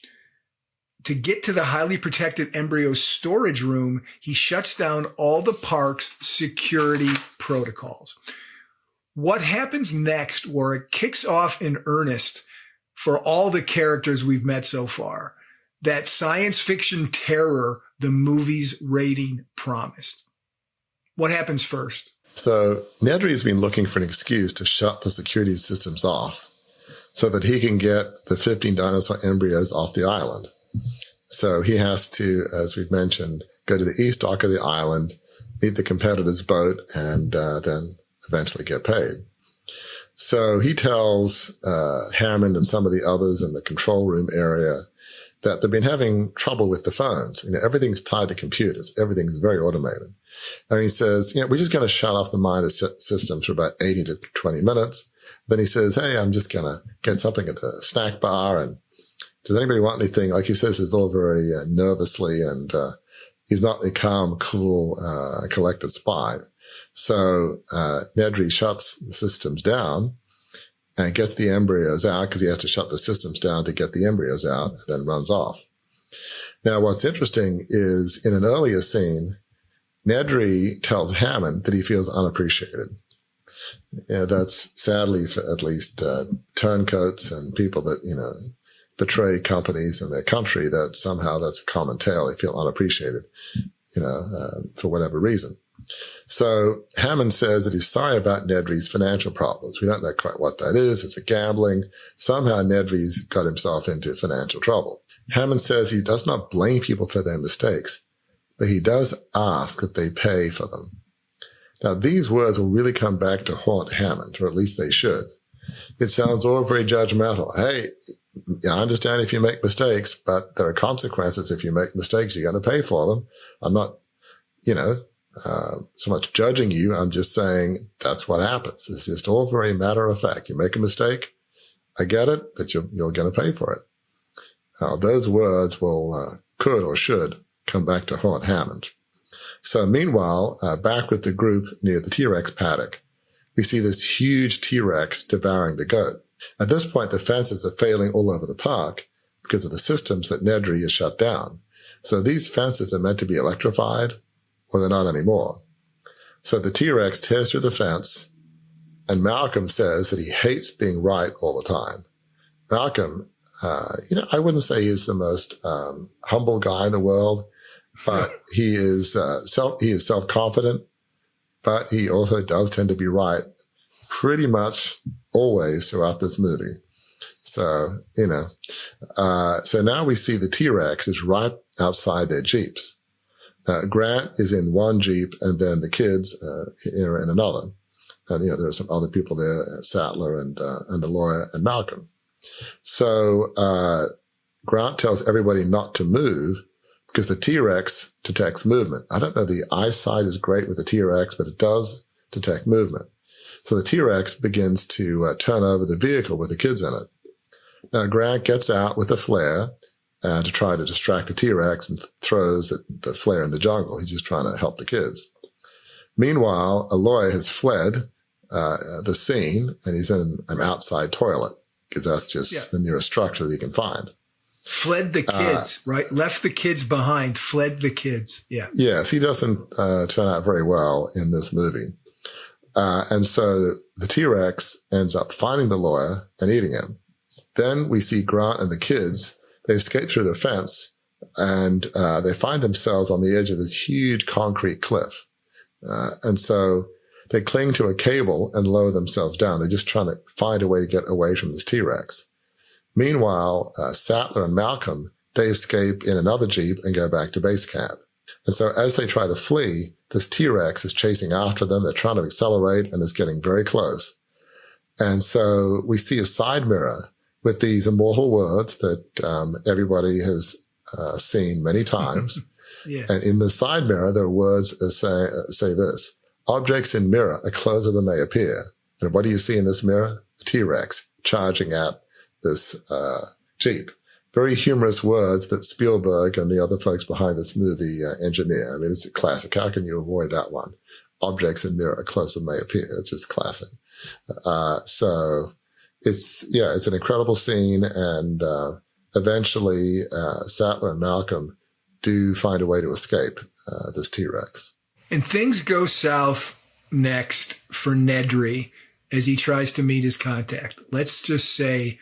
To get to the highly protected embryo storage room, he shuts down all the park's security protocols. What happens next, Warwick, kicks off in earnest for all the characters we've met so far, that science fiction terror the movie's rating promised. What happens first? So Nedry has been looking for an excuse to shut the security systems off so that he can get the 15 dinosaur embryos off the island. So he has to, as we've mentioned, go to the east dock of the island, meet the competitor's boat, and then eventually get paid. So he tells Hammond and some of the others in the control room area that they've been having trouble with the phones. Everything's tied to computers. Everything's very automated. And he says, we're just going to shut off the minor systems for about 80 to 20 minutes. Then he says, hey, I'm just going to get something at the snack bar. And does anybody want anything? Like he says, it's all very nervously, and he's not a calm, cool, collected spy. So Nedry shuts the systems down and gets the embryos out, because he has to shut the systems down to get the embryos out, and then runs off. Now, what's interesting is in an earlier scene, Nedry tells Hammond that he feels unappreciated. That's sadly for at least turncoats and people that, betray companies and their country, that somehow that's a common tale. They feel unappreciated, for whatever reason. So Hammond says that he's sorry about Nedry's financial problems. We don't know quite what that is. It's a gambling. Somehow Nedry's got himself into financial trouble. Hammond says he does not blame people for their mistakes, but he does ask that they pay for them. Now, these words will really come back to haunt Hammond, or at least they should. It sounds all very judgmental. Hey, I understand if you make mistakes, but there are consequences if you make mistakes. You're going to pay for them. I'm not, so much judging you. I'm just saying that's what happens. It's just all very matter of fact. You make a mistake, I get it, but you're going to pay for it. Those words will, could or should come back to haunt Hammond. So meanwhile, back with the group near the T-Rex paddock, we see this huge T-Rex devouring the goat. At this point, the fences are failing all over the park because of the systems that Nedry has shut down. So these fences are meant to be electrified, or they're not anymore. So the T-Rex tears through the fence, and Malcolm says that he hates being right all the time. Malcolm, I wouldn't say he's the most humble guy in the world, but he is self-confident, but he also does tend to be right pretty much always throughout this movie. So, so now we see the T-Rex is right outside their Jeeps. Grant is in one Jeep, and then the kids are in another. And, there are some other people there, Sattler and the lawyer and Malcolm. So, Grant tells everybody not to move because the T-Rex detects movement. I don't know, the eyesight is great with the T-Rex, but it does detect movement. So the T-Rex begins to turn over the vehicle with the kids in it. Now, Grant gets out with a flare to try to distract the T-Rex and throws the flare in the jungle. He's just trying to help the kids. Meanwhile, Aloy has fled the scene, and he's in an outside toilet because that's just the nearest structure that he can find. Fled the kids, right? Left the kids behind, fled the kids. Yeah. Yes, he doesn't turn out very well in this movie. And so the T-Rex ends up finding the lawyer and eating him. Then we see Grant and the kids. They escape through the fence, and they find themselves on the edge of this huge concrete cliff. And so they cling to a cable and lower themselves down. They're just trying to find a way to get away from this T-Rex. Meanwhile, Sattler and Malcolm, they escape in another Jeep and go back to base camp. And so as they try to flee, this T-Rex is chasing after them. They're trying to accelerate, and it's getting very close. And so we see a side mirror with these immortal words that everybody has seen many times. Yes. And in the side mirror, there are words that say this: objects in mirror are closer than they appear. And what do you see in this mirror? A T-Rex charging at this Jeep. Very humorous words that Spielberg and the other folks behind this movie engineer. I mean, it's a classic. How can you avoid that one? Objects in mirror are closer than they appear. It's just classic. So it's an incredible scene. And eventually Sattler and Malcolm do find a way to escape this T-Rex. And things go south next for Nedry as he tries to meet his contact. Let's just say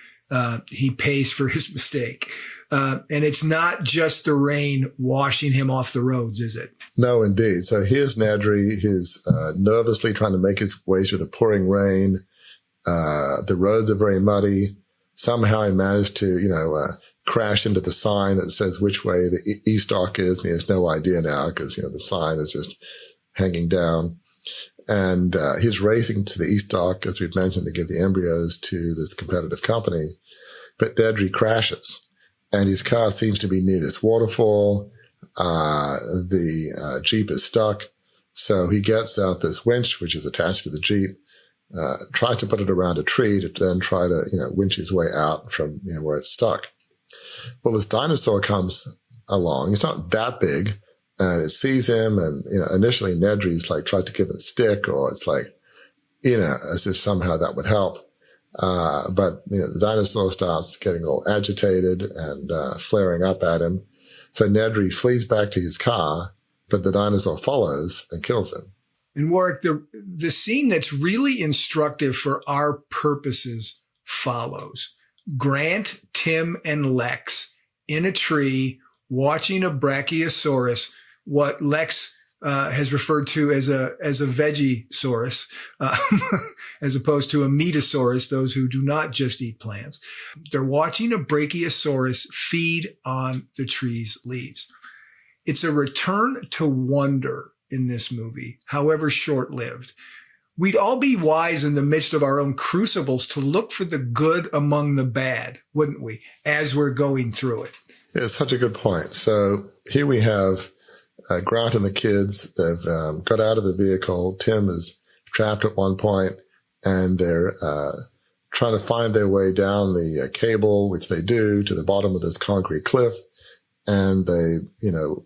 he pays for his mistake. And it's not just the rain washing him off the roads, is it? No, indeed. So here's Nedry. He's nervously trying to make his way through the pouring rain. The roads are very muddy. Somehow he managed to, crash into the sign that says which way the east dock is. And he has no idea now because, the sign is just hanging down. And he's racing to the east dock, as we've mentioned, to give the embryos to this competitive company. But Nedry crashes, and his car seems to be near this waterfall. The Jeep is stuck. So he gets out this winch, which is attached to the Jeep, tries to put it around a tree to then try to, winch his way out from where it's stuck. Well, this dinosaur comes along. It's not that big. And it sees him, and, initially Nedry's tries to give it a stick, or it's as if somehow that would help. But the dinosaur starts getting all agitated and flaring up at him. So Nedry flees back to his car, but the dinosaur follows and kills him. And Warwick, the scene that's really instructive for our purposes follows. Grant, Tim, and Lex in a tree watching a Brachiosaurus, what Lex has referred to as a Vegisaurus, as opposed to a Metasaurus, those who do not just eat plants. They're watching a Brachiosaurus feed on the tree's leaves. It's a return to wonder in this movie, however short-lived. We'd all be wise in the midst of our own crucibles to look for the good among the bad, wouldn't we, as we're going through it? Yeah, such a good point. So here we have Grant and the kids. They've got out of the vehicle. Tim is trapped at one point, and they're trying to find their way down the cable, which they do, to the bottom of this concrete cliff. And they,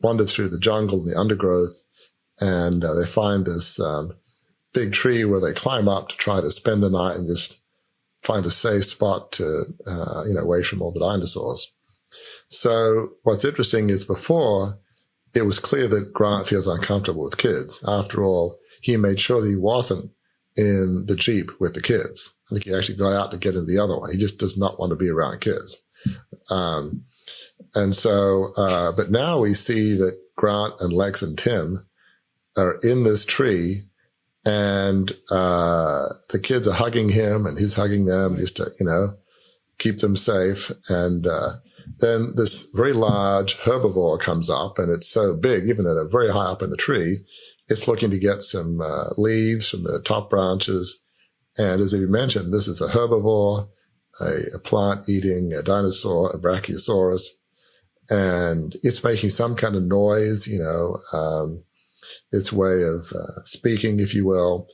wander through the jungle and the undergrowth, and they find this big tree where they climb up to try to spend the night and just find a safe spot to, away from all the dinosaurs. So what's interesting is before, it was clear that Grant feels uncomfortable with kids. After all, he made sure that he wasn't in the Jeep with the kids. I think he actually got out to get in the other one. He just does not want to be around kids. And so, but now we see that Grant and Lex and Tim are in this tree, and the kids are hugging him and he's hugging them just to, keep them safe. And then this very large herbivore comes up, and it's so big, even though they're very high up in the tree, it's looking to get some leaves from the top branches. And as you mentioned, this is a herbivore, a plant-eating dinosaur, a Brachiosaurus, and it's making some kind of noise, its way of speaking, if you will.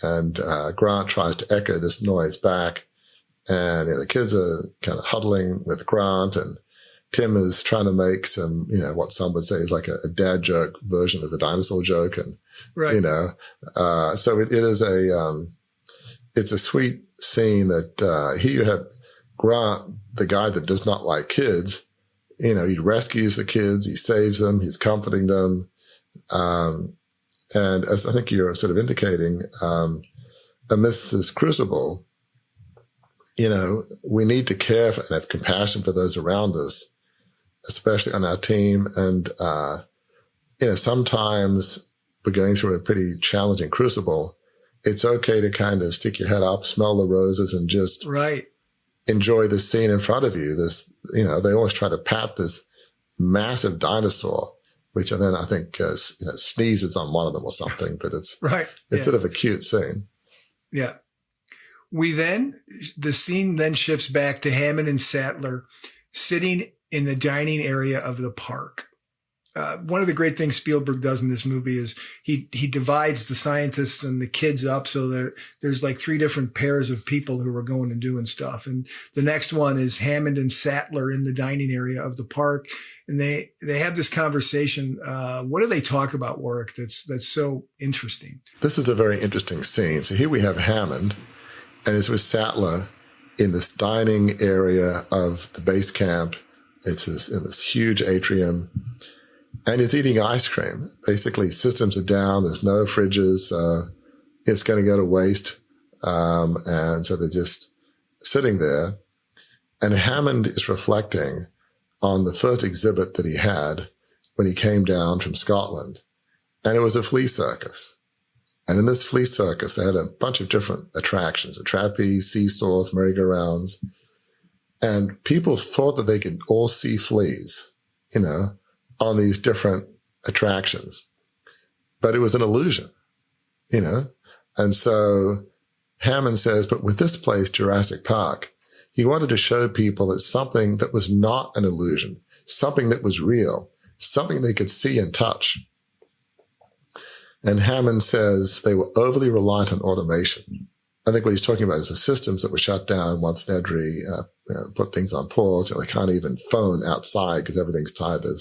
And Grant tries to echo this noise back. And the kids are kind of huddling with Grant, and Tim is trying to make some, what some would say is like a dad joke version of the dinosaur joke. And, right. So it is it's a sweet scene that here you have Grant, the guy that does not like kids, he rescues the kids, he saves them, he's comforting them. And as I think you're sort of indicating, amidst this crucible, we need to care for and have compassion for those around us, especially on our team. And, sometimes we're going through a pretty challenging crucible. It's okay to kind of stick your head up, smell the roses, and just enjoy the scene in front of you. They always try to pat this massive dinosaur, which then I think sneezes on one of them or something, but it's sort of a cute scene. Yeah. The scene then shifts back to Hammond and Sattler sitting in the dining area of the park. One of the great things Spielberg does in this movie is he divides the scientists and the kids up so that there's like 3 different pairs of people who are going and doing stuff. And the next one is Hammond and Sattler in the dining area of the park. And they have this conversation. What do they talk about, Warwick, that's so interesting? This is a very interesting scene. So here we have Hammond, and it's with Sattler in this dining area of the base camp. It's in this huge atrium. And he's eating ice cream. Basically, systems are down. There's no fridges. It's going to go to waste. And so they're just sitting there. And Hammond is reflecting on the first exhibit that he had when he came down from Scotland. And it was a flea circus. And in this flea circus, they had a bunch of different attractions, a trapeze, seesaws, merry-go-rounds. And people thought that they could all see fleas, on these different attractions. But it was an illusion, And so Hammond says, but with this place, Jurassic Park, he wanted to show people that something that was not an illusion, something that was real, something they could see and touch. And Hammond says they were overly reliant on automation. I think what he's talking about is the systems that were shut down once Nedry put things on pause. They can't even phone outside because everything's tied to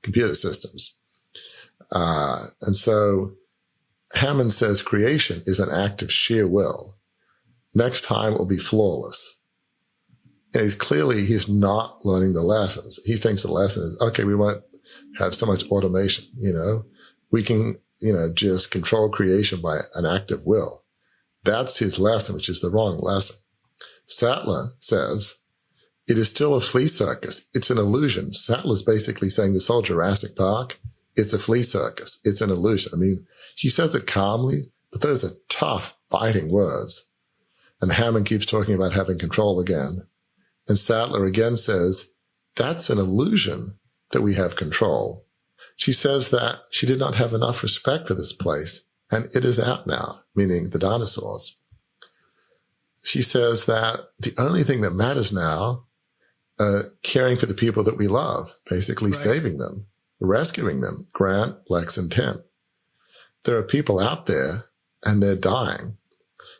computer systems. And so Hammond says creation is an act of sheer will. Next time it will be flawless. And he's not learning the lessons. He thinks the lesson is, okay, we won't have so much automation, we can, just control creation by an act of will. That's his lesson, which is the wrong lesson. Sattler says, it is still a flea circus. It's an illusion. Sattler's basically saying this whole Jurassic Park, it's a flea circus. It's an illusion. I mean, she says it calmly, but those are tough, biting words. And Hammond keeps talking about having control again. And Sattler again says, that's an illusion that we have control. She says that she did not have enough respect for this place, and it is out now, meaning the dinosaurs. She says that the only thing that matters now, caring for the people that we love, basically saving them, rescuing them, Grant, Lex, and Tim. There are people out there, and they're dying.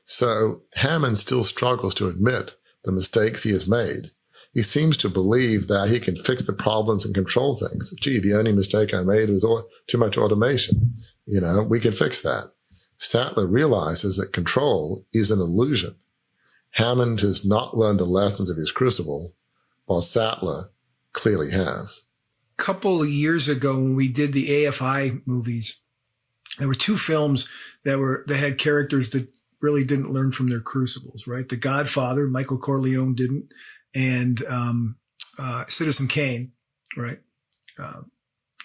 So Hammond still struggles to admit the mistakes he has made. He seems to believe that he can fix the problems and control things. Gee, the only mistake I made was too much automation. We can fix that. Sattler realizes that control is an illusion. Hammond has not learned the lessons of his crucible, while Sattler clearly has. A couple of years ago when we did the AFI movies, there were 2 films that had characters that really didn't learn from their crucibles, right? The Godfather, Michael Corleone didn't, and Citizen Kane, right?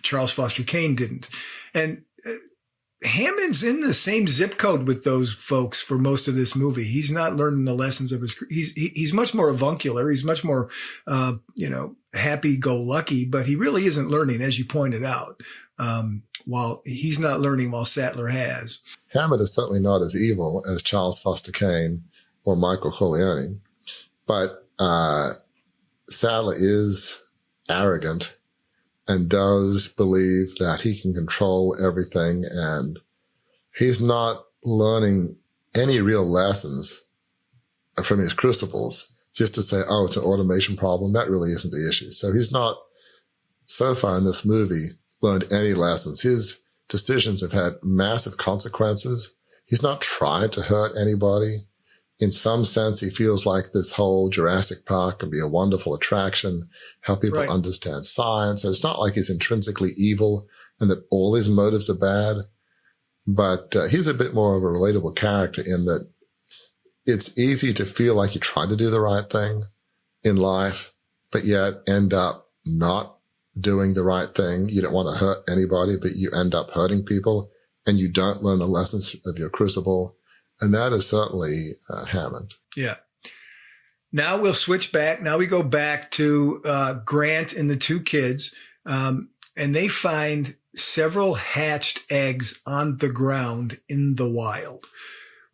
Charles Foster Kane didn't. And Hammond's in the same zip code with those folks for most of this movie. He's not learning the lessons of he's much more avuncular. He's much more, happy-go-lucky, but he really isn't learning, as you pointed out, while he's not learning while Sattler has. Hammond is certainly not as evil as Charles Foster Kane or Michael Corleone, but Sattler is arrogant and does believe that he can control everything, and he's not learning any real lessons from his crucibles just to say, oh, it's an automation problem. That really isn't the issue. So he's not, so far in this movie, learned any lessons. His decisions have had massive consequences. He's not tried to hurt anybody. in some sense, he feels like this whole Jurassic Park can be a wonderful attraction, help people Right. understand science. So it's not like he's intrinsically evil and that all his motives are bad. But he's a bit more of a relatable character in that it's easy to feel like you try to do the right thing in life, but yet end up not doing the right thing. You don't want to hurt anybody, but you end up hurting people, and you don't learn the lessons of your crucible. And that is certainly Hammond. Yeah. Now we'll switch back. Now we go back to Grant and the two kids, and they find several hatched eggs on the ground in the wild.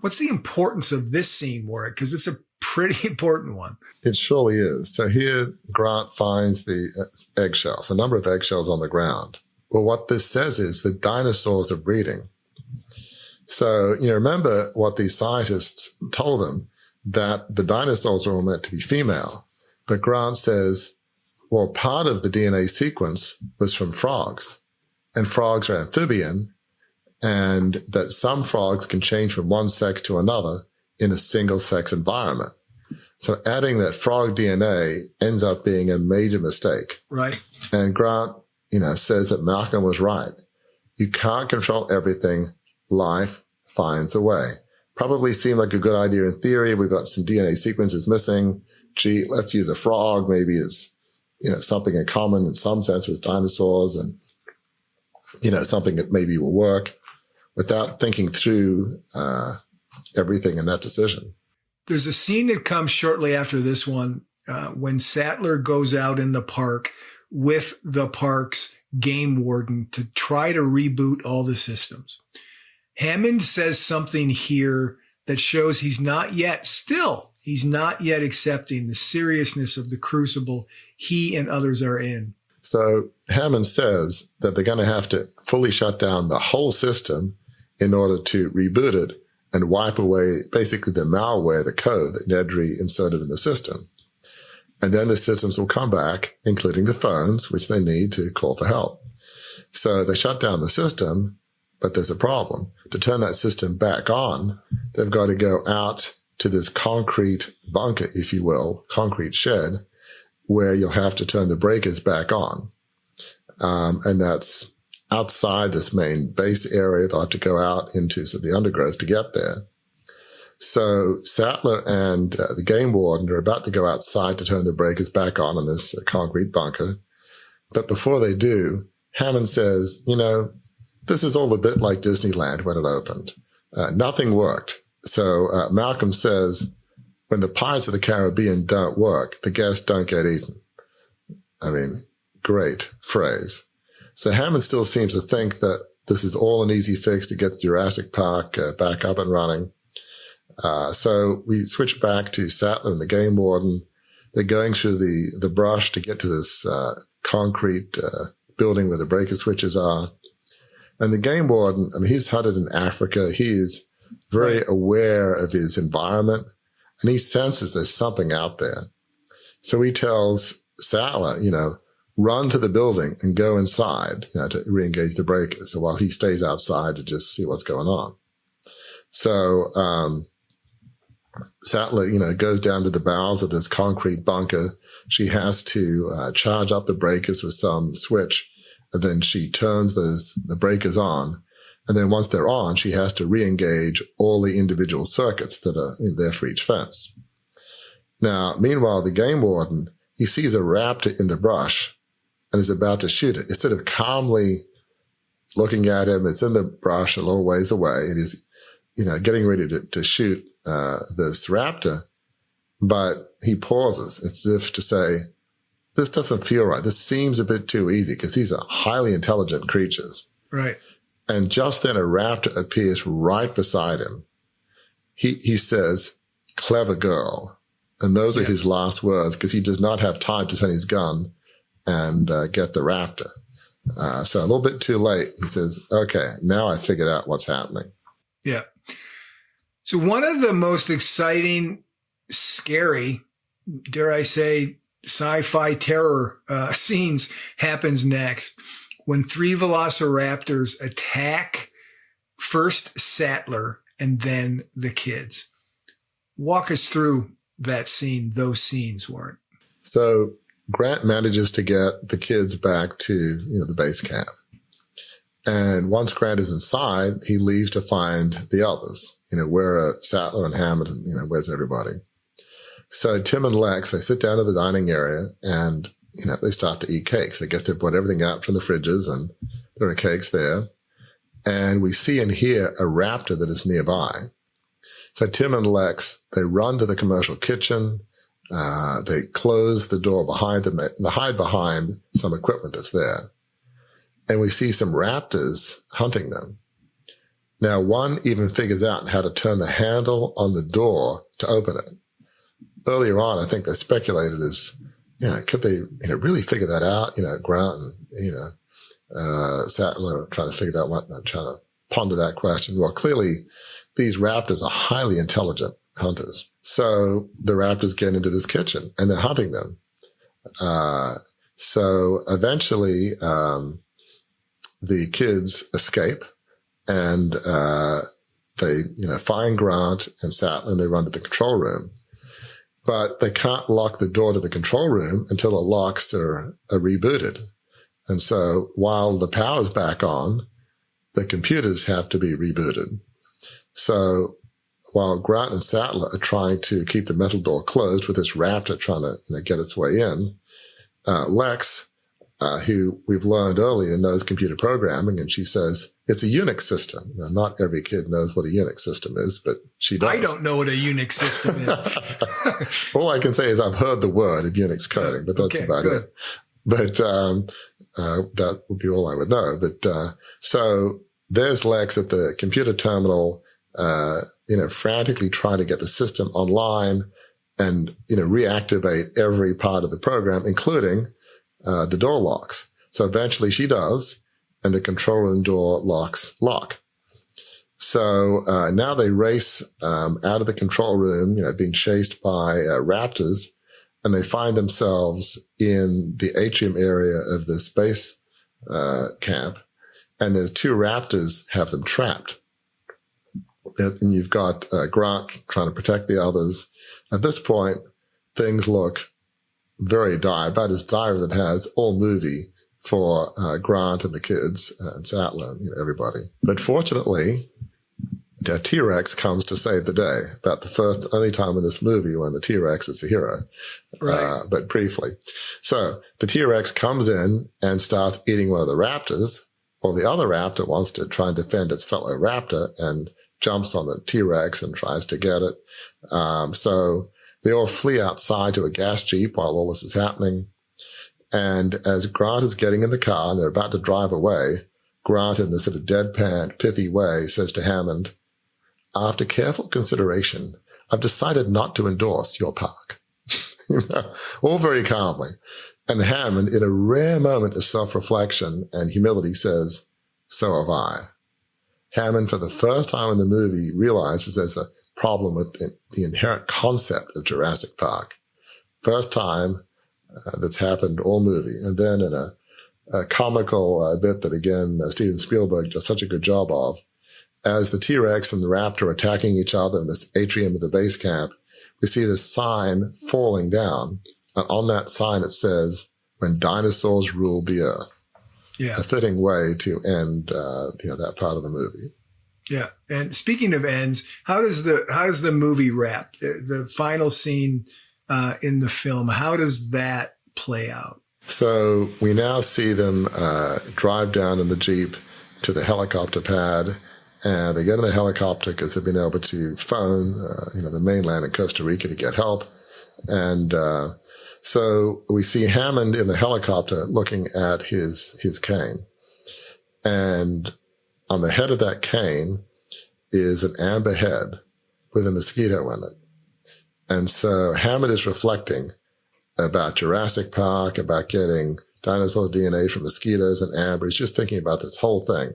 What's the importance of this scene, Warwick? Because it's a pretty important one. It surely is. So here, Grant finds the eggshells, a number of eggshells on the ground. Well, what this says is that dinosaurs are breeding. So, remember what these scientists told them, that the dinosaurs were all meant to be female. But Grant says, well, part of the DNA sequence was from frogs, and frogs are amphibian, and that some frogs can change from one sex to another in a single sex environment. So adding that frog DNA ends up being a major mistake. Right. And Grant, says that Malcolm was right. You can't control everything. Life finds a way. Probably seemed like a good idea in theory. We've got some DNA sequences missing. Gee, let's use a frog. Maybe it's, something in common in some sense with dinosaurs, and, something that maybe will work, without thinking through everything in that decision. There's a scene that comes shortly after this one when Sattler goes out in the park with the park's game warden to try to reboot all the systems. Hammond says something here that shows he's not yet accepting the seriousness of the crucible he and others are in. So Hammond says that they're going to have to fully shut down the whole system in order to reboot it and wipe away basically the malware, the code that Nedry inserted in the system. And then the systems will come back, including the phones, which they need to call for help. So they shut down the system, but there's a problem. To turn that system back on, they've got to go out to this concrete bunker, if you will, concrete shed, where you'll have to turn the breakers back on. And that's outside this main base area. They'll have to go out into the undergrowth to get there. So Sattler and the game warden are about to go outside to turn the breakers back on in this concrete bunker. But before they do, Hammond says, this is all a bit like Disneyland when it opened. Nothing worked. So Malcolm says, when the Pirates of the Caribbean don't work, the guests don't get eaten. I mean, great phrase. So Hammond still seems to think that this is all an easy fix to get Jurassic Park back up and running. So we switch back to Sattler and the game warden. They're going through the brush to get to this concrete building where the breaker switches are. And the game warden, he's hunted in Africa. He is very aware of his environment, and he senses there's something out there. So he tells Sattler, run to the building and go inside, to re-engage the breakers. So while he stays outside to just see what's going on. So Sattler, goes down to the bowels of this concrete bunker. She has to charge up the breakers with some switch, and then she turns the breakers on. And then once they're on, she has to re-engage all the individual circuits that are there for each fence. Now, meanwhile, the game warden, he sees a raptor in the brush and is about to shoot it. Instead of calmly looking at him, it's in the brush a little ways away, and he's, getting ready to shoot this raptor. But he pauses. It's as if to say, this doesn't feel right. This seems a bit too easy, because these are highly intelligent creatures. Right. And just then a raptor appears right beside him. He says, clever girl. And those are his last words, because he does not have time to turn his gun and get the raptor. So a little bit too late. He says, okay, now I figured out what's happening. Yeah. So one of the most exciting, scary, dare I say, sci-fi terror scenes happens next, when three velociraptors attack first Sattler and then the kids. Walk us through that scene, those scenes, Warren. So Grant manages to get the kids back to, the base camp. And once Grant is inside, he leaves to find the others. Where are Sattler and Hammond and, where's everybody? So Tim and Lex, they sit down in the dining area and, they start to eat cakes. I guess they brought everything out from the fridges and there are cakes there. And we see and hear a raptor that is nearby. So Tim and Lex, they run to the commercial kitchen. They close the door behind them. They hide behind some equipment that's there. And we see some raptors hunting them. Now, one even figures out how to turn the handle on the door to open it. Earlier on, I think they speculated as, could they, really figure that out? Grant and, Sattler trying to figure that out, trying to ponder that question. Well, clearly, these raptors are highly intelligent hunters. So the raptors get into this kitchen and they're hunting them. So eventually, the kids escape and they, find Grant and Sattler and they run to the control room. But they can't lock the door to the control room until the locks are rebooted. And so while the power's back on, the computers have to be rebooted. So while Grant and Sattler are trying to keep the metal door closed with this raptor trying to get its way in, Lex, who we've learned earlier knows computer programming, and she says it's a Unix system. Now, not every kid knows what a Unix system is, but she does. I don't know what a Unix system is. All I can say is I've heard the word of Unix coding, but that's about it. But that would be all I would know. But so there's Lex at the computer terminal, frantically trying to get the system online and, reactivate every part of the program, including the door locks. So eventually she does, and the control room door locks lock. So now they race out of the control room, being chased by raptors, and they find themselves in the atrium area of this base camp, and the two raptors have them trapped. And you've got Grant trying to protect the others. At this point, things look very dire, about as dire as it has all movie for Grant and the kids and Sattler and everybody. But fortunately, the T-Rex comes to save the day. About the only time in this movie when the T-Rex is the hero, right. But briefly. So the T-Rex comes in and starts eating one of the raptors, while the other raptor wants to try and defend its fellow raptor and jumps on the T-Rex and tries to get it. So they all flee outside to a gas jeep while all this is happening. And as Grant is getting in the car and they're about to drive away, Grant, in this sort of deadpan, pithy way, says to Hammond, "After careful consideration, I've decided not to endorse your park." All very calmly. And Hammond, in a rare moment of self-reflection and humility, says, "So have I." Hammond, for the first time in the movie, realizes there's a problem with the inherent concept of Jurassic Park. First time that's happened all movie. And then in a comical bit that, again, Steven Spielberg does such a good job of, as the T-Rex and the raptor are attacking each other in this atrium of the base camp, we see this sign falling down. And on that sign, it says, "When dinosaurs ruled the earth." Yeah. A fitting way to end, that part of the movie. Yeah. And speaking of ends, how does the movie wrap? The final scene in the film, how does that play out? So we now see them drive down in the Jeep to the helicopter pad, and they get in the helicopter because they've been able to phone, the mainland in Costa Rica to get help. And so we see Hammond in the helicopter looking at his cane. And on the head of that cane is an amber head with a mosquito in it. And so Hammond is reflecting about Jurassic Park, about getting dinosaur DNA from mosquitoes and amber. He's just thinking about this whole thing.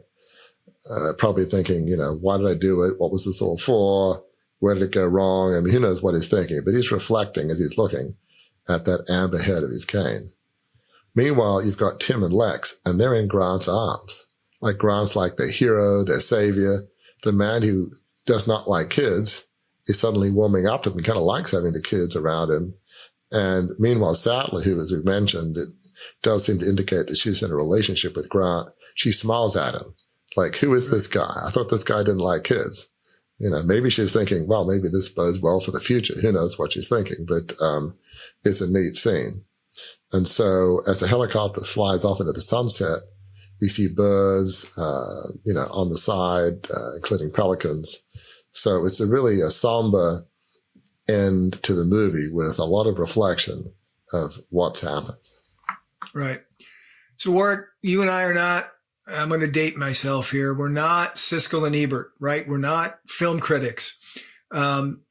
Probably thinking, why did I do it? What was this all for? Where did it go wrong? I mean, who knows what he's thinking, but he's reflecting as he's looking at that amber head of his cane. Meanwhile, you've got Tim and Lex, and they're in Grant's arms. Like Grant's like their hero, their savior, the man who does not like kids is suddenly warming up to them, kind of likes having the kids around him. And meanwhile, Sattler, who, as we've mentioned, it does seem to indicate that she's in a relationship with Grant. She smiles at him. Like, who is this guy? I thought this guy didn't like kids. Maybe she's thinking, well, maybe this bodes well for the future. Who knows what she's thinking? But it's a neat scene. And so as the helicopter flies off into the sunset, we see birds, on the side, including pelicans. So it's really a somber end to the movie with a lot of reflection of what's happened. Right. So, Warwick, you and I are not, I'm going to date myself here. We're not Siskel and Ebert, right? We're not film critics.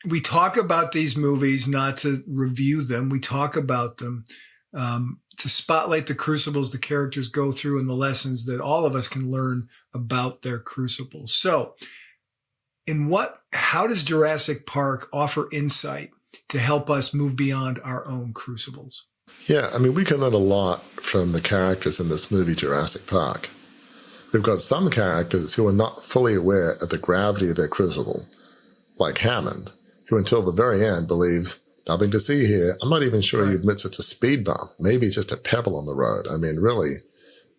We talk about these movies not to review them. We talk about them to spotlight the crucibles the characters go through and the lessons that all of us can learn about their crucibles. So, how does Jurassic Park offer insight to help us move beyond our own crucibles? Yeah, I mean, we can learn a lot from the characters in this movie, Jurassic Park. We've got some characters who are not fully aware of the gravity of their crucible, like Hammond, who until the very end believes nothing to see here. I'm not even sure he admits it's a speed bump. Maybe it's just a pebble on the road. I mean, really,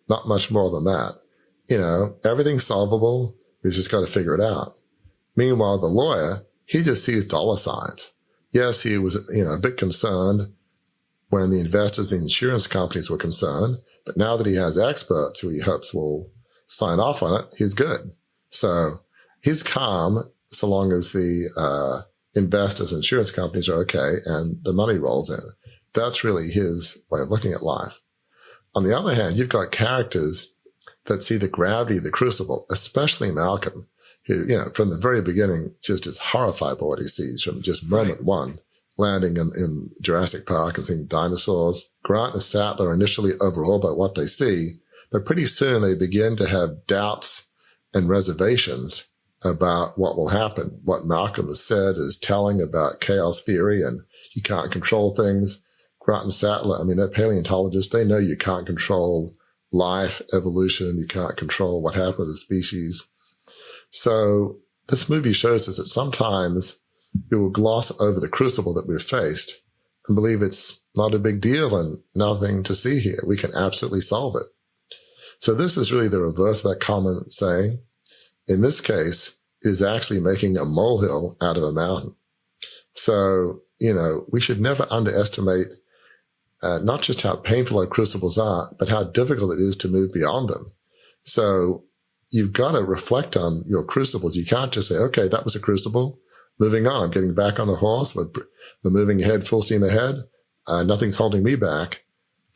not much more than that. Everything's solvable. We've just got to figure it out. Meanwhile, the lawyer, he just sees dollar signs. Yes, he was, a bit concerned when the investors, the insurance companies were concerned, but now that he has experts who he hopes will sign off on it, he's good. So he's calm so long as the investors, insurance companies are okay and the money rolls in. That's really his way of looking at life. On the other hand, you've got characters that see the gravity of the crucible, especially Malcolm, who, from the very beginning, just is horrified by what he sees from just moment one, landing in Jurassic Park and seeing dinosaurs. Grant and Sattler are initially overawed by what they see, but pretty soon they begin to have doubts and reservations about what will happen. What Malcolm has said is telling about chaos theory and you can't control things. Grant and Sattler, they're paleontologists. They know you can't control life, evolution. You can't control what happens to the species. So this movie shows us that sometimes we will gloss over the crucible that we've faced and believe it's not a big deal and nothing to see here. We can absolutely solve it. So this is really the reverse of that common saying. In this case, it is actually making a molehill out of a mountain. So, we should never underestimate not just how painful our crucibles are, but how difficult it is to move beyond them. So you've got to reflect on your crucibles. You can't just say, okay, that was a crucible. Moving on. I'm getting back on the horse. We're moving ahead, full steam ahead. Nothing's holding me back.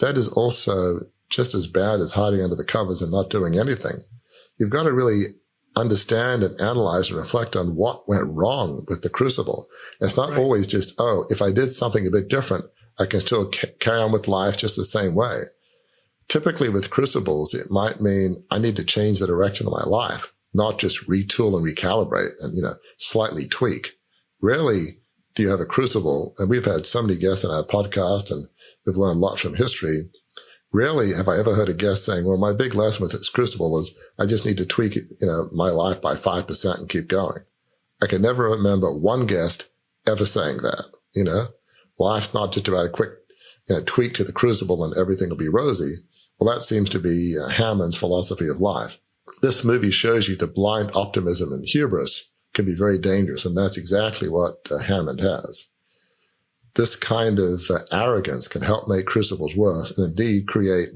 That is also just as bad as hiding under the covers and not doing anything. You've got to really understand and analyze and reflect on what went wrong with the crucible. It's not always just, if I did something a bit different, I can still carry on with life just the same way. Typically with crucibles, it might mean I need to change the direction of my life, not just retool and recalibrate and, slightly tweak. Rarely do you have a crucible, and we've had so many guests on our podcast and we've learned a lot from history. Rarely have I ever heard a guest saying, well, my big lesson with this crucible is I just need to tweak, my life by 5% and keep going. I can never remember one guest ever saying that, Life's not just about a quick, tweak to the crucible and everything will be rosy. Well, that seems to be Hammond's philosophy of life. This movie shows you that blind optimism and hubris can be very dangerous, and that's exactly what Hammond has. This kind of arrogance can help make crucibles worse and indeed create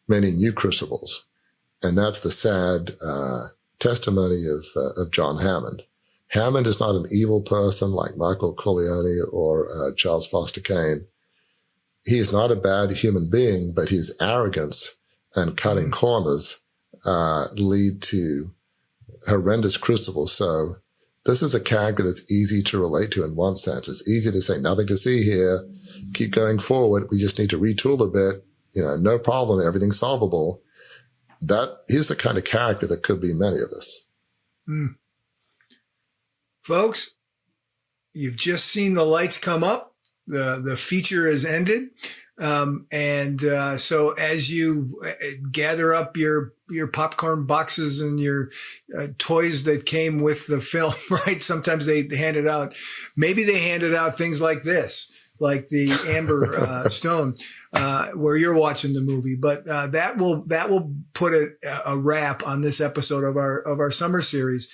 many new crucibles. And that's the sad testimony of John Hammond. Hammond is not an evil person like Michael Corleone or Charles Foster Kane. He is not a bad human being, but his arrogance and cutting corners lead to horrendous crucibles. So this is a character that's easy to relate to in one sense. It's easy to say, nothing to see here, keep going forward. We just need to retool a bit. No problem. Everything's solvable. He's the kind of character that could be many of us. Folks, you've just seen the lights come up. The feature has ended. So as you gather up your popcorn boxes and your toys that came with the film, right? Sometimes they hand it out. Maybe they handed out things like this, like the Amber Stone, where you're watching the movie. But that will put a wrap on this episode of our summer series.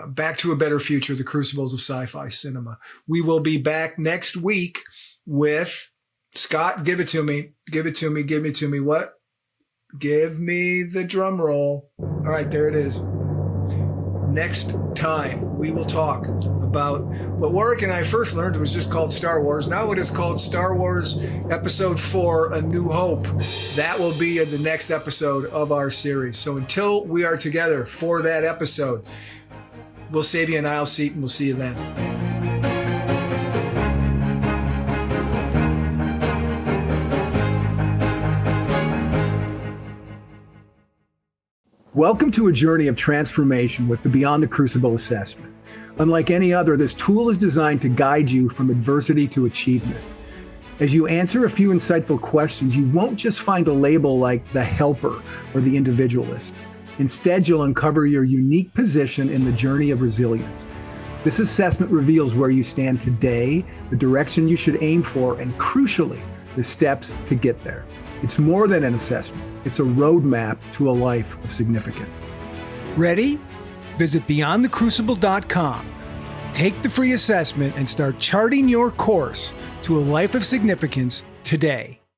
Back to a Better Future, the Crucibles of Sci-Fi Cinema. We will be back next week with Scott. Give it to me. Give it to me. Give it to me. What? Give me the drum roll. All right, there it is. Next time, we will talk about what Warwick and I first learned was just called Star Wars. Now it is called Star Wars Episode 4, A New Hope. That will be in the next episode of our series. So until we are together for that episode, we'll save you an aisle seat and we'll see you then. Welcome to a journey of transformation with the Beyond the Crucible assessment. Unlike any other, this tool is designed to guide you from adversity to achievement. As you answer a few insightful questions, you won't just find a label like the helper or the individualist. Instead, you'll uncover your unique position in the journey of resilience. This assessment reveals where you stand today, the direction you should aim for, and crucially, the steps to get there. It's more than an assessment. It's a roadmap to a life of significance. Ready? Visit beyondthecrucible.com. Take the free assessment and start charting your course to a life of significance today.